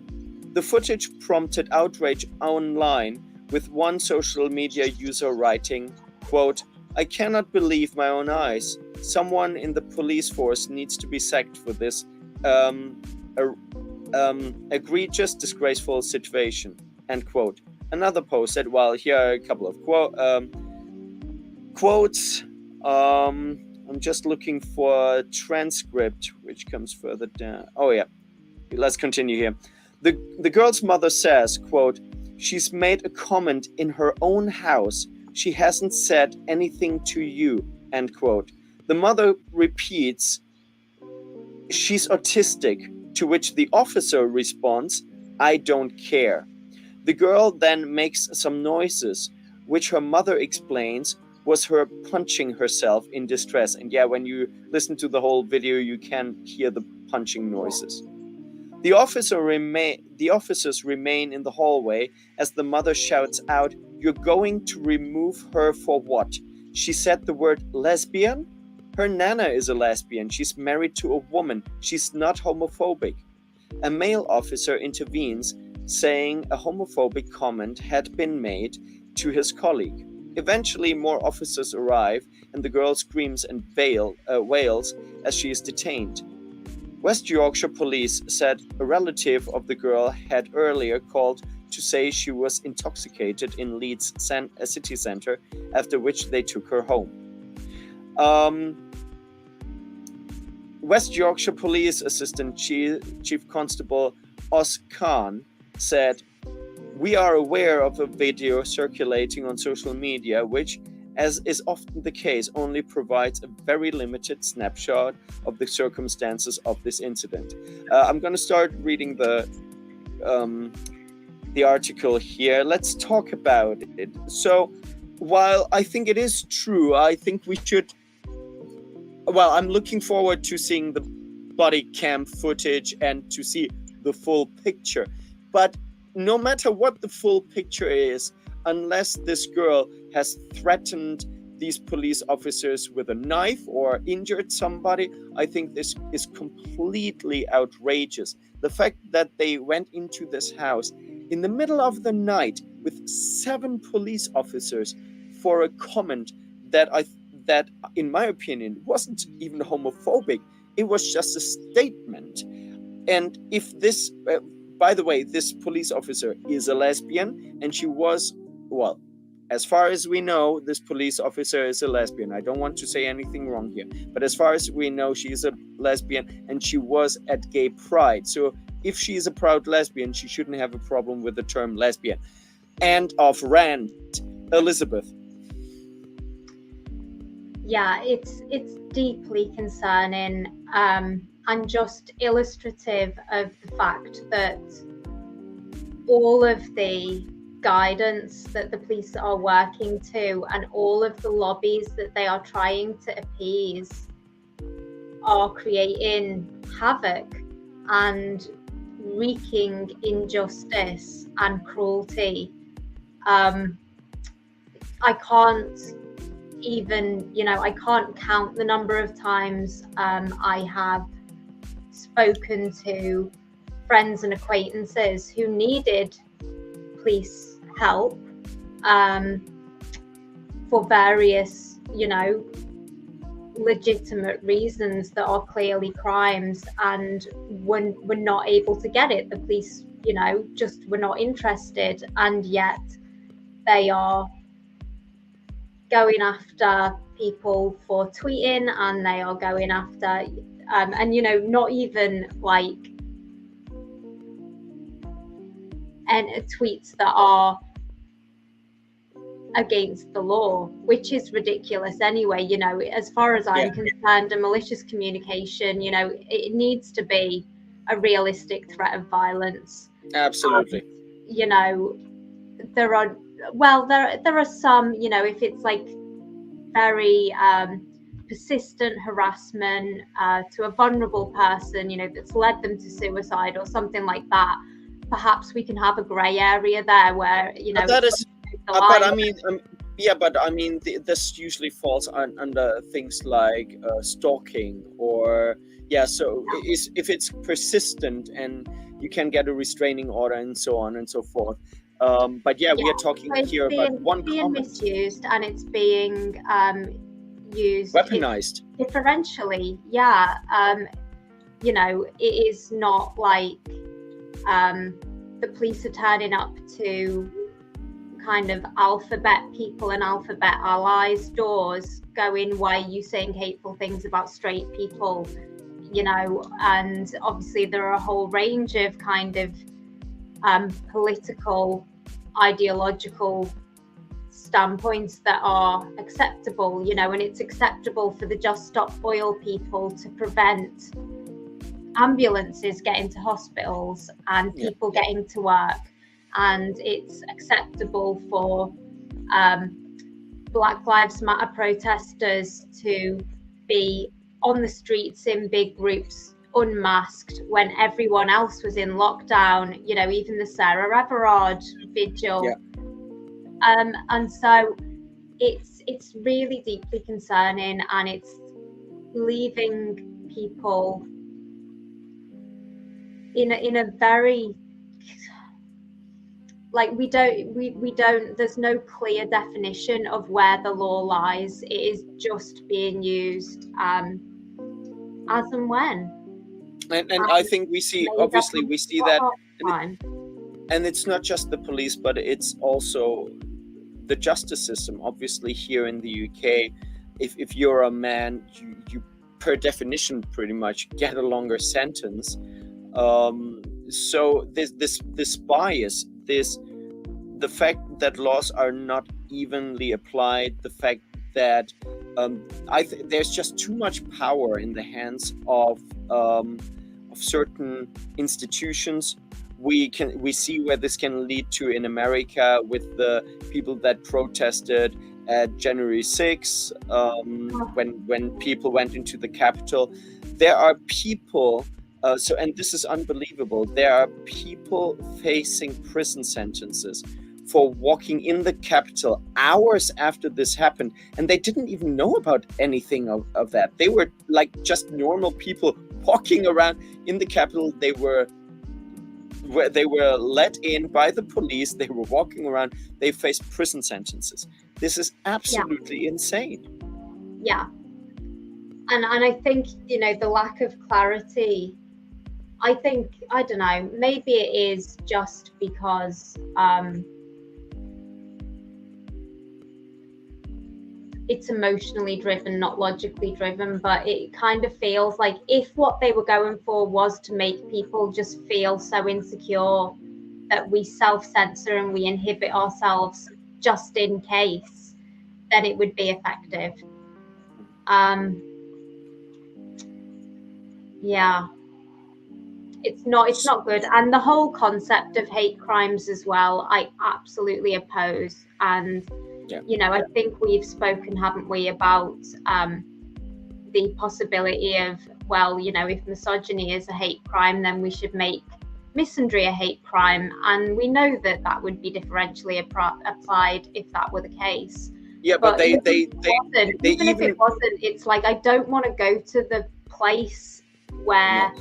The footage prompted outrage online, with one social media user writing, quote, "I cannot believe my own eyes. Someone in the police force needs to be sacked for this egregious, disgraceful situation." End quote. Another post said, well, here are a couple of quotes. I'm just looking for a transcript, which comes further down. Oh, yeah. let's continue here. The girl's mother says, quote, "She's made a comment in her own house. She hasn't said anything to you," end quote. The mother repeats, "She's autistic," to which the officer responds, "I don't care." The girl then makes some noises, which her mother explains was her punching herself in distress. And yeah, when you listen to the whole video, you can hear the punching noises. The officers remain in the hallway as the mother shouts out, "You're going to remove her for what? She said the word lesbian? Her nana is a lesbian. She's married to a woman. She's not homophobic." A male officer intervenes, saying a homophobic comment had been made to his colleague. Eventually, more officers arrive, and the girl screams and wails as she is detained. West Yorkshire police said a relative of the girl had earlier called to say she was intoxicated in Leeds city centre, after which they took her home. West Yorkshire Police Assistant Chief Constable Os Khan said, "We are aware of a video circulating on social media which, as is often the case, only provides a very limited snapshot of the circumstances of this incident." I'm going to start reading the article here. Let's talk about it. So, while I think it is true, I think we should... Well, I'm looking forward to seeing the body cam footage and to see the full picture. But no matter what the full picture is, unless this girl has threatened these police officers with a knife or injured somebody, I think this is completely outrageous. The fact that they went into this house in the middle of the night with 7 police officers for a comment that in my opinion wasn't even homophobic, it was just a statement. And if this by the way, this police officer is a lesbian, and she was, well, as far as we know, this police officer is a lesbian. I don't want to say anything wrong here, but as far as we know, she is a lesbian, and she was at Gay Pride. So if she is a proud lesbian, she shouldn't have a problem with the term lesbian. End of rant. Elizabeth. Yeah, it's deeply concerning, and just illustrative of the fact that all of the guidance that the police are working to and all of the lobbies that they are trying to appease are creating havoc and wreaking injustice and cruelty. I can't even, I can't count the number of times I have spoken to friends and acquaintances who needed police help for various, legitimate reasons that are clearly crimes, and were not able to get it. The police, just were not interested, and yet they are going after people for tweeting, and they are going after and not even like tweets that are against the law, which is ridiculous anyway. As far as I'm concerned, a malicious communication, it needs to be a realistic threat of violence. Absolutely. There are some, if it's like very persistent harassment to a vulnerable person, that's led them to suicide or something like that, perhaps we can have a grey area there where, that is, but I mean, this usually falls under things like stalking or, so if it's persistent and you can get a restraining order and so on and so forth. But we are talking here about one comment. It's being misused, and it's being used weaponized differentially. It is not like the police are turning up to kind of alphabet people and alphabet allies doors going, "Why are you saying hateful things about straight people?" you know, and obviously there are a whole range of kind of political, ideological standpoints that are acceptable, you know, and it's acceptable for the Just Stop Oil people to prevent ambulances getting to hospitals and people getting to work, and it's acceptable for Black Lives Matter protesters to be on the streets in big groups unmasked when everyone else was in lockdown, you know, even the Sarah Everard vigil. And so it's really deeply concerning, and it's leaving people in a very, like, we don't there's no clear definition of where the law lies. It is just being used as and when. And I think we see that, and it's not just the police, but it's also the justice system. Obviously, here in the UK, if you're a man, you per definition pretty much get a longer sentence. So this bias, the fact that laws are not evenly applied, the fact that there's just too much power in the hands of certain institutions. We see where this can lead to in America with the people that protested at January 6th, when people went into the Capitol. There are people, and this is unbelievable, there are people facing prison sentences for walking in the Capitol hours after this happened, and they didn't even know about anything of that. They were like just normal people walking around in the Capitol. They were let in by the police. They were walking around. They faced prison sentences. This is absolutely insane. Yeah. And I think, you know, the lack of clarity, I don't know, maybe it is just because it's emotionally driven, not logically driven, but it kind of feels like if what they were going for was to make people just feel so insecure that we self-censor and we inhibit ourselves just in case, then it would be effective. It's not good. And the whole concept of hate crimes as well, I absolutely oppose. And you know, I think we've spoken, haven't we, about the possibility of, well, you know, if misogyny is a hate crime, then we should make misandry a hate crime. And we know that would be differentially applied if that were the case. Yeah, but even if it wasn't, it's like, I don't want to go to the place where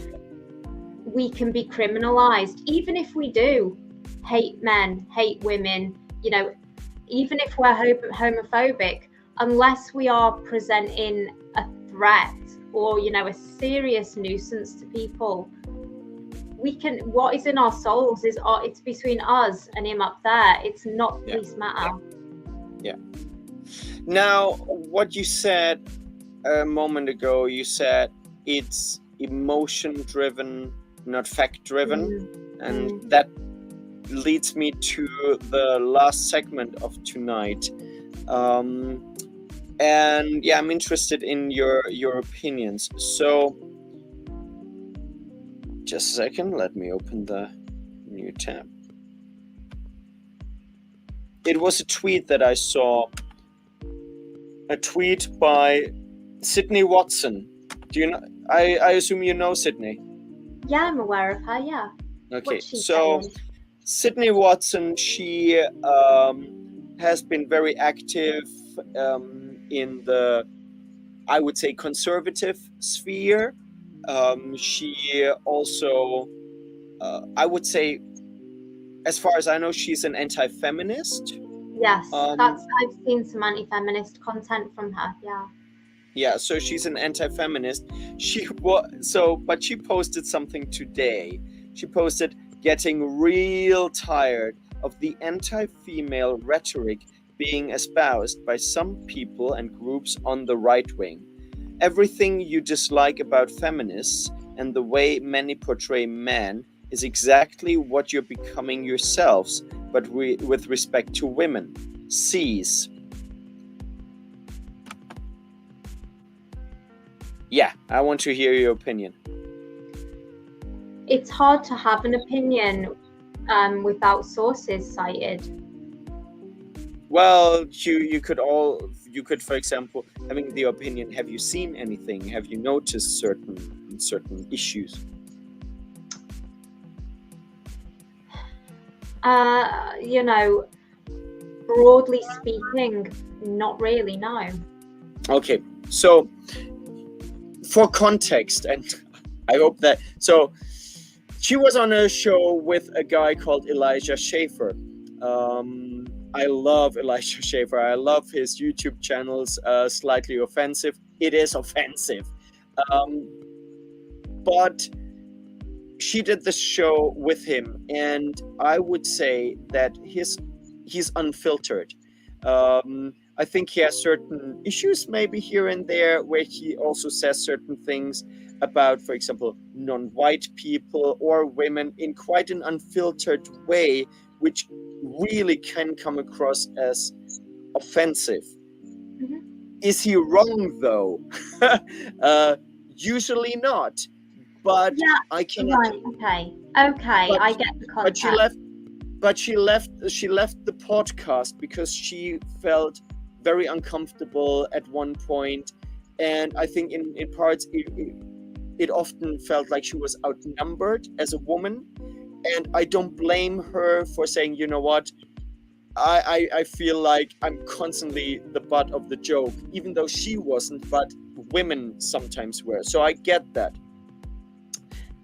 we can be criminalized, even if we do hate men, hate women, you know, even if we're homophobic, unless we are presenting a threat or, you know, a serious nuisance to people, what is in our souls it's between us and him up there. It's not police matter. Yeah. Now, what you said a moment ago, you said it's emotion driven, not fact driven, and that leads me to the last segment of tonight, and I'm interested in your opinions. So just a second, let me open the new tab. It was a tweet that I saw, a tweet by Sydney Watson. Do you know? I assume you know Sydney. Yeah, I'm aware of her. Yeah. Okay, so Sydney Watson, she has been very active in the, I would say, conservative sphere. She also, I would say, as far as I know, she's an anti-feminist. Yes, I've seen some anti-feminist content from her. Yeah, so she's an anti-feminist. But she posted something today. She posted, getting real tired of the anti-female rhetoric being espoused by some people and groups on the right wing. Everything you dislike about feminists and the way many portray men is exactly what you're becoming yourselves, but with respect to women. Cease. Yeah, I want to hear your opinion. It's hard to have an opinion without sources cited. Well, you could, for example, having the opinion, have you seen anything? Have you noticed certain issues? You know, broadly speaking, not really, no. Okay, so for context, and I hope that, so she was on a show with a guy called Elijah Schaffer. I love Elijah Schaffer. I love his YouTube channels. Slightly offensive. It is offensive. But she did the show with him, and I would say that he's unfiltered. I think he has certain issues maybe here and there where he also says certain things about, for example, non-white people or women in quite an unfiltered way, which really can come across as offensive. Mm-hmm. Is he wrong though? Usually not, but yeah, I cannot. Right, okay, I get the context. But she left the podcast because she felt very uncomfortable at one point, and I think in parts it often felt like she was outnumbered as a woman, and I don't blame her for saying, you know what, I feel like I'm constantly the butt of the joke, even though she wasn't, but women sometimes were. So I get that.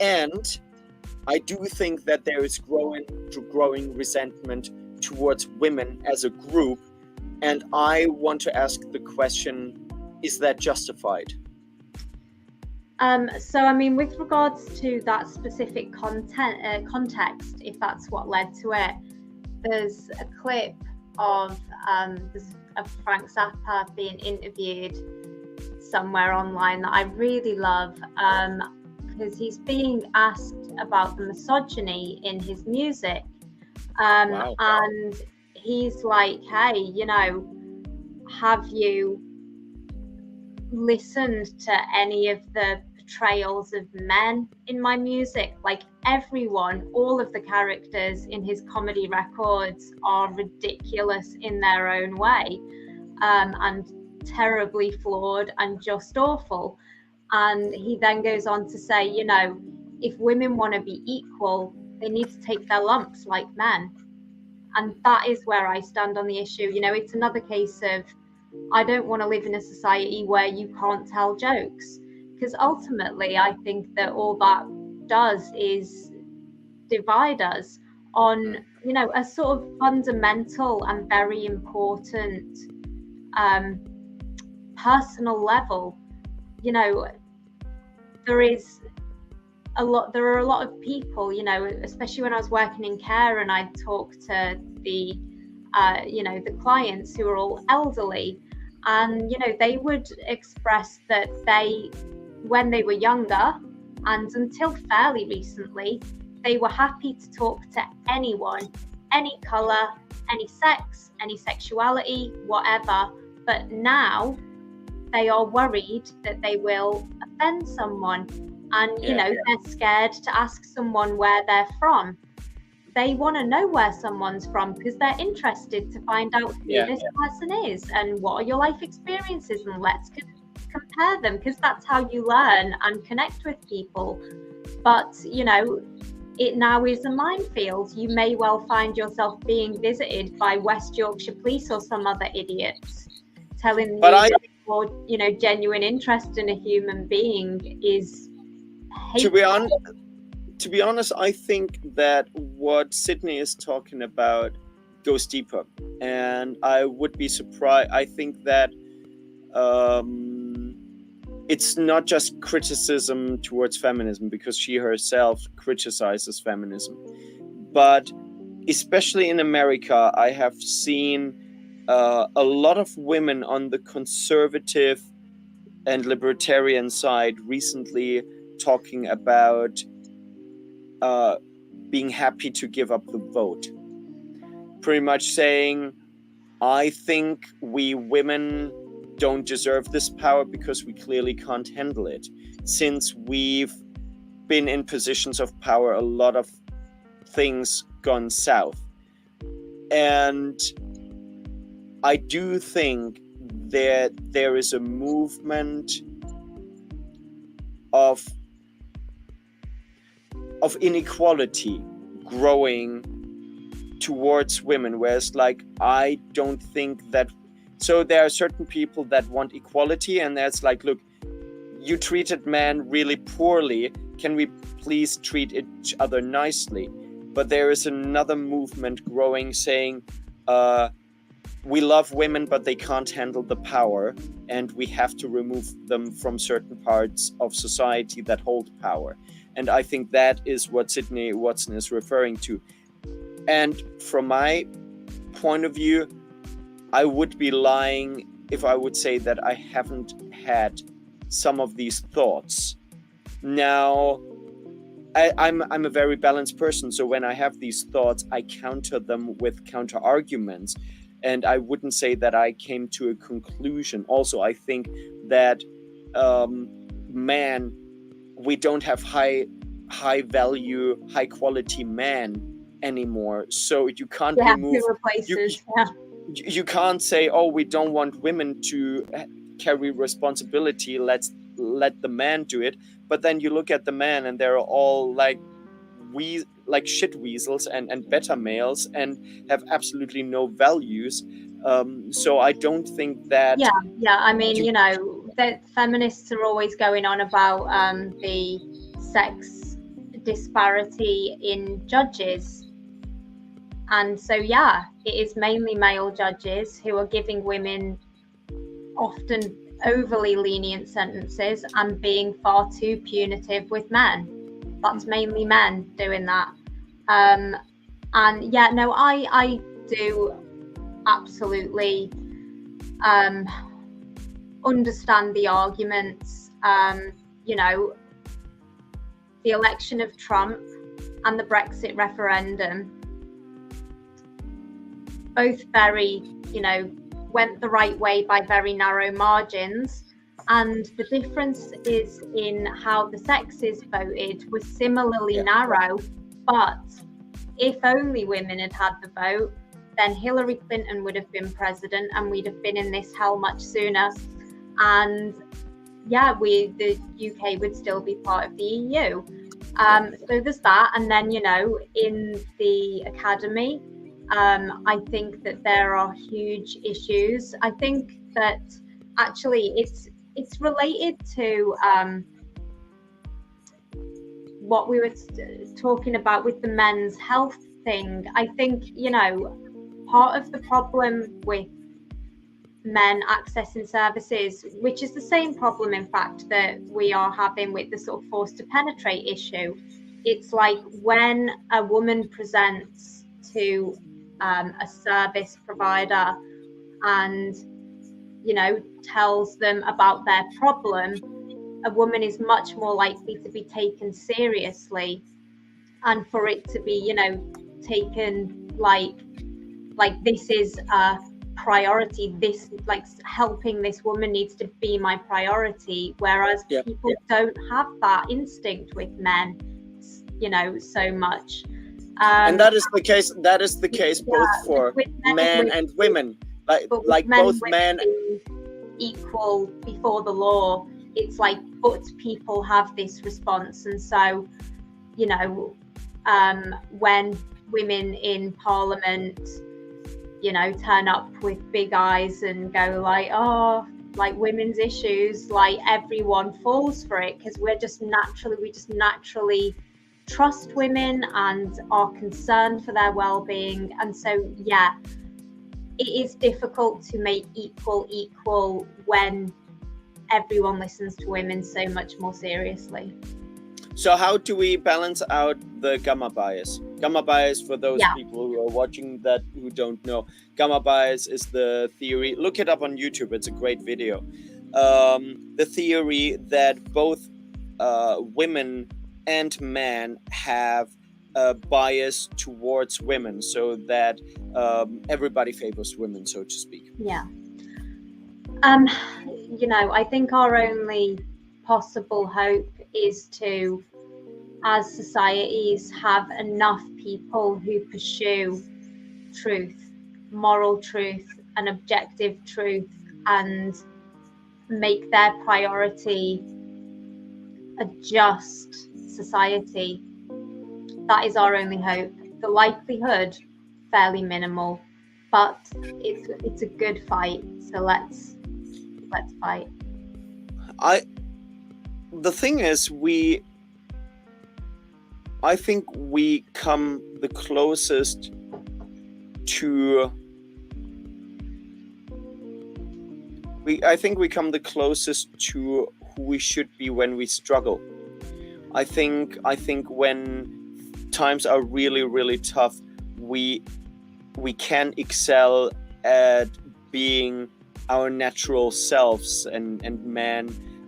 And I do think that there is growing resentment towards women as a group. And I want to ask the question, is that justified? So, I mean, with regards to that specific context, if that's what led to it, there's a clip of Frank Zappa being interviewed somewhere online that I really love, because he's being asked about the misogyny in his music. Wow. And he's like, hey, you know, have you listened to any of the portrayals of men in my music? Like, everyone, all of the characters in his comedy records are ridiculous in their own way, and terribly flawed and just awful. And he then goes on to say, you know, if women want to be equal, they need to take their lumps like men. And that is where I stand on the issue. You know, it's another case of, I don't want to live in a society where you can't tell jokes, because ultimately I think that all that does is divide us on, you know, a sort of fundamental and very important personal level. You know, there are a lot of people, you know, especially when I was working in care and I'd talk to the you know, the clients who are all elderly, and you know, they would express that they, when they were younger and until fairly recently, they were happy to talk to anyone, any color, any sex, any sexuality, whatever. But now they are worried that they will offend someone, and you know, they're scared to ask someone where they're from. They want to know where someone's from because they're interested to find out who this person is and what are your life experiences, and let's compare them, because that's how you learn and connect with people. But you know, it now is a minefield. You may well find yourself being visited by West Yorkshire Police or some other idiots telling you that your, you know, genuine interest in a human being is hateful. To be honest, I think that what Sydney is talking about goes deeper, and I would be surprised. I think that it's not just criticism towards feminism, because she herself criticizes feminism, but especially in America, I have seen a lot of women on the conservative and libertarian side recently talking about being happy to give up the vote. Pretty much saying, I think we women don't deserve this power because we clearly can't handle it. Since we've been in positions of power, a lot of things gone south. And I do think that there is a movement of inequality growing towards women, whereas like I don't think that. So there are certain people that want equality, and that's like, look, you treated men really poorly, can we please treat each other nicely? But there is another movement growing saying, we love women, but they can't handle the power, and we have to remove them from certain parts of society that hold power. And I think that is what Sydney Watson is referring to. And from my point of view, I would be lying if I would say that I haven't had some of these thoughts. Now, I'm a very balanced person, so when I have these thoughts, I counter them with counter arguments. And I wouldn't say that I came to a conclusion. Also, I think that man, we don't have high value, high quality man anymore. So you can't remove. You can't say, oh, we don't want women to carry responsibility. Let's let the man do it. But then you look at the man, and they're all like shit weasels and beta males, and have absolutely no values. So I don't think that. Yeah. I mean, you know, that feminists are always going on about the sex disparity in judges. And so, yeah, it is mainly male judges who are giving women often overly lenient sentences and being far too punitive with men. That's mainly men doing that. And yeah, no, I do absolutely understand the arguments. You know, the election of Trump and the Brexit referendum, both very, you know, went the right way by very narrow margins. And the difference is in how the sexes voted was similarly narrow. But if only women had had the vote, then Hillary Clinton would have been president, and we'd have been in this hell much sooner. And yeah, the UK would still be part of the EU. So there's that. And then, you know, in the academy, I think that there are huge issues. I think that actually it's related to what we were talking about with the men's health thing. I think, you know, part of the problem with men accessing services, which is the same problem, in fact, that we are having with the sort of forced to penetrate issue, it's like when a woman presents to a service provider and, you know, tells them about their problem, a woman is much more likely to be taken seriously, and for it to be, you know, taken like this is a priority, this, like, helping this woman needs to be my priority, whereas people don't have that instinct with men, you know, so much. And that is the case. That is the case both for men and women. Like both men equal before the law. It's like, but people have this response, and so, you know, when women in Parliament, you know, turn up with big eyes and go like, oh, like women's issues, like everyone falls for it because we just naturally trust women and are concerned for their well-being. And so, yeah, it is difficult to make equal when everyone listens to women so much more seriously. So how do we balance out the gamma bias? Gamma bias, for those people who are watching that who don't know, gamma bias is the theory. Look it up on YouTube. It's a great video. the theory that both women and men have a bias towards women, so that everybody favors women, so to speak. Yeah. You know, I think our only possible hope is to, as societies, have enough people who pursue truth, moral truth, and objective truth, and make their priority a just society. That is our only hope. The likelihood, fairly minimal, but it's a good fight. So let's fight. The thing is, I think we come the closest to who we should be when we struggle. I think when times are really, really tough, we can excel at being our natural selves, and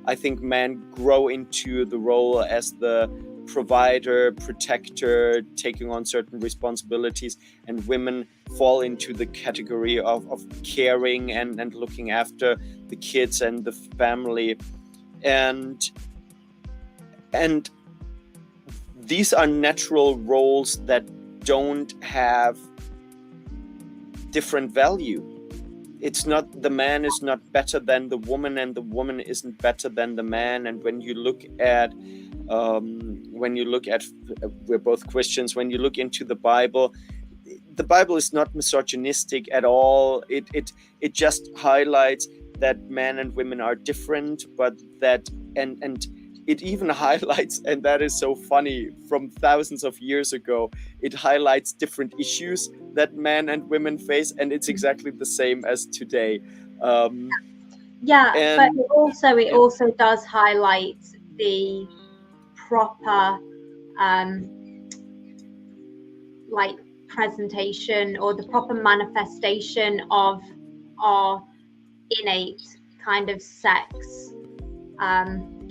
I think men grow into the role as the provider, protector, taking on certain responsibilities, and women fall into the category of caring and looking after the kids and the family, and these are natural roles that don't have different value. It's not, the man is not better than the woman, and the woman isn't better than the man. And when you look at we're both Christians, when you look into the Bible is not misogynistic at all. It just highlights that men and women are different, but that and it even highlights, and that is so funny, from thousands of years ago, it highlights different issues that men and women face, and it's exactly the same as today. But it also does highlight the proper like presentation, or the proper manifestation of our innate kind of sex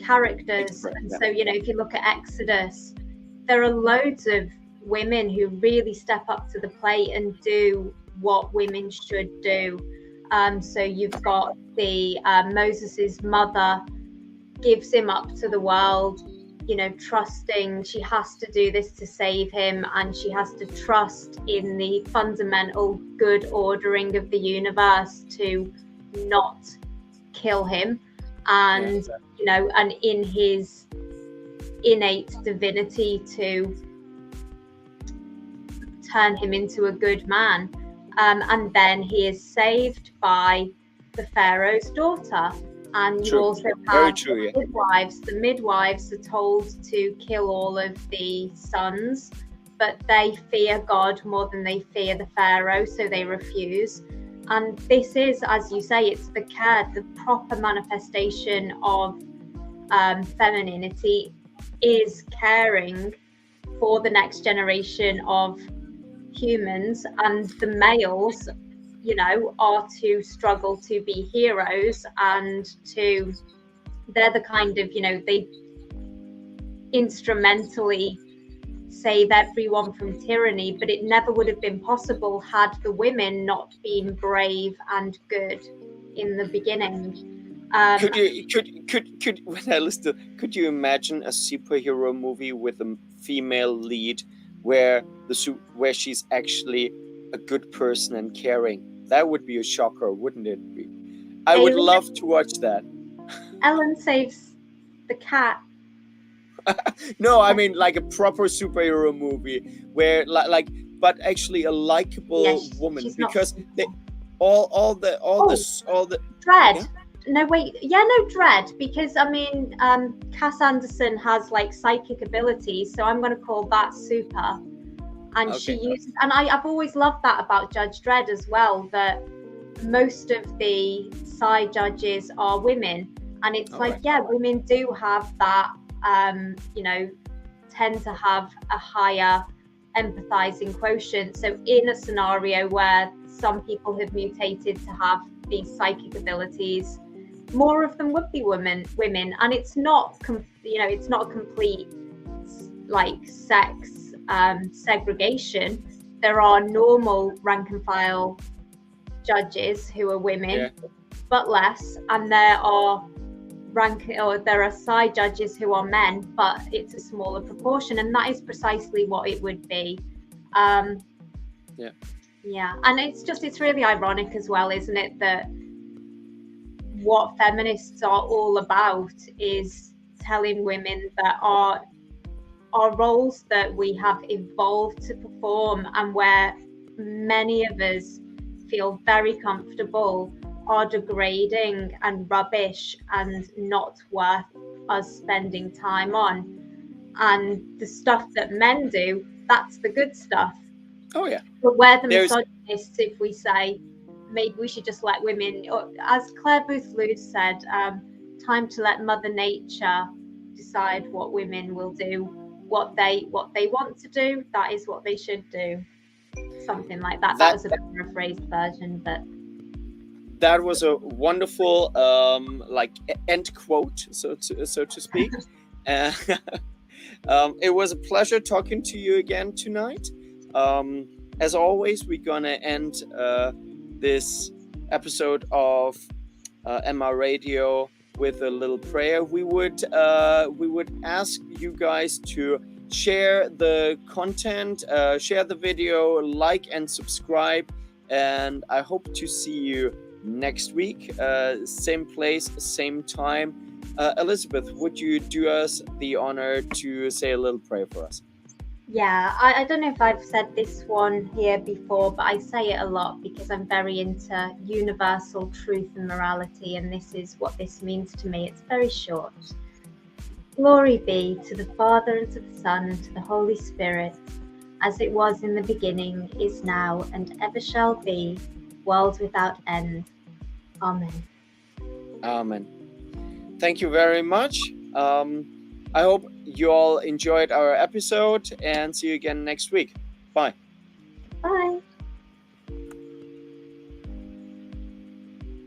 characters. And so, you know, if you look at Exodus, there are loads of women who really step up to the plate and do what women should do. So you've got the Moses's mother gives him up to the world, you know, trusting she has to do this to save him, and she has to trust in the fundamental good ordering of the universe to not kill him, and you know, and in his innate divinity to turn him into a good man. And then he is saved by the Pharaoh's daughter. And you also have the midwives are told to kill all of the sons, but they fear God more than they fear the Pharaoh, so they refuse. And this is, as you say, it's the care, the proper manifestation of femininity is caring for the next generation of humans, and the males, you know, are to struggle to be heroes, and they're the kind of, you know, they instrumentally save everyone from tyranny, but it never would have been possible had the women not been brave and good in the beginning. Could when I listen, could you imagine a superhero movie with a female lead where she's actually a good person and caring? That would be a shocker, wouldn't it be? I would love to watch that. Ellen saves the cat. No, I mean like a proper superhero movie where but actually a likable woman, because they all the Dread. Yeah? No, wait. Yeah, no, Dread, because I mean, Cass Anderson has like psychic abilities, so I'm going to call that super. And she uses, and I've always loved that about Judge Dredd as well, that most of the side judges are women, and it's women do have that, you know, tend to have a higher empathizing quotient. So in a scenario where some people have mutated to have these psychic abilities, more of them would be women. And it's not, it's not a complete like sex segregation. There are normal rank and file judges who are women, but less, and there are side judges who are men, but it's a smaller proportion, and that is precisely what it would be. And it's really ironic as well, isn't it, that what feminists are all about is telling women that our roles that we have evolved to perform, and where many of us feel very comfortable, are degrading and rubbish and not worth us spending time on. And the stuff that men do, that's the good stuff. Oh yeah. But we're the misogynists if we say maybe we should just let women, or, as Claire Booth Lewis said, time to let Mother Nature decide what women will do, what they want to do. That is what they should do. Something like that. That was a paraphrased version, but that was a wonderful end quote, so to speak. It was a pleasure talking to you again tonight. As always, we're gonna end this episode of MRAdio with a little prayer. We would ask you guys to share the content, share the video, like and subscribe, and I hope to see you next week, same place, same time. Elizabeth, would you do us the honor to say a little prayer for us? Yeah, I don't know if I've said this one here before, but I say it a lot because I'm very into universal truth and morality, and this is what this means to me. It's very short. Glory be to the Father, and to the Son, and to the Holy Spirit, as it was in the beginning, is now, and ever shall be, world without end. Amen. Amen. Thank you very much. I hope you all enjoyed our episode, and see you again next week. Bye.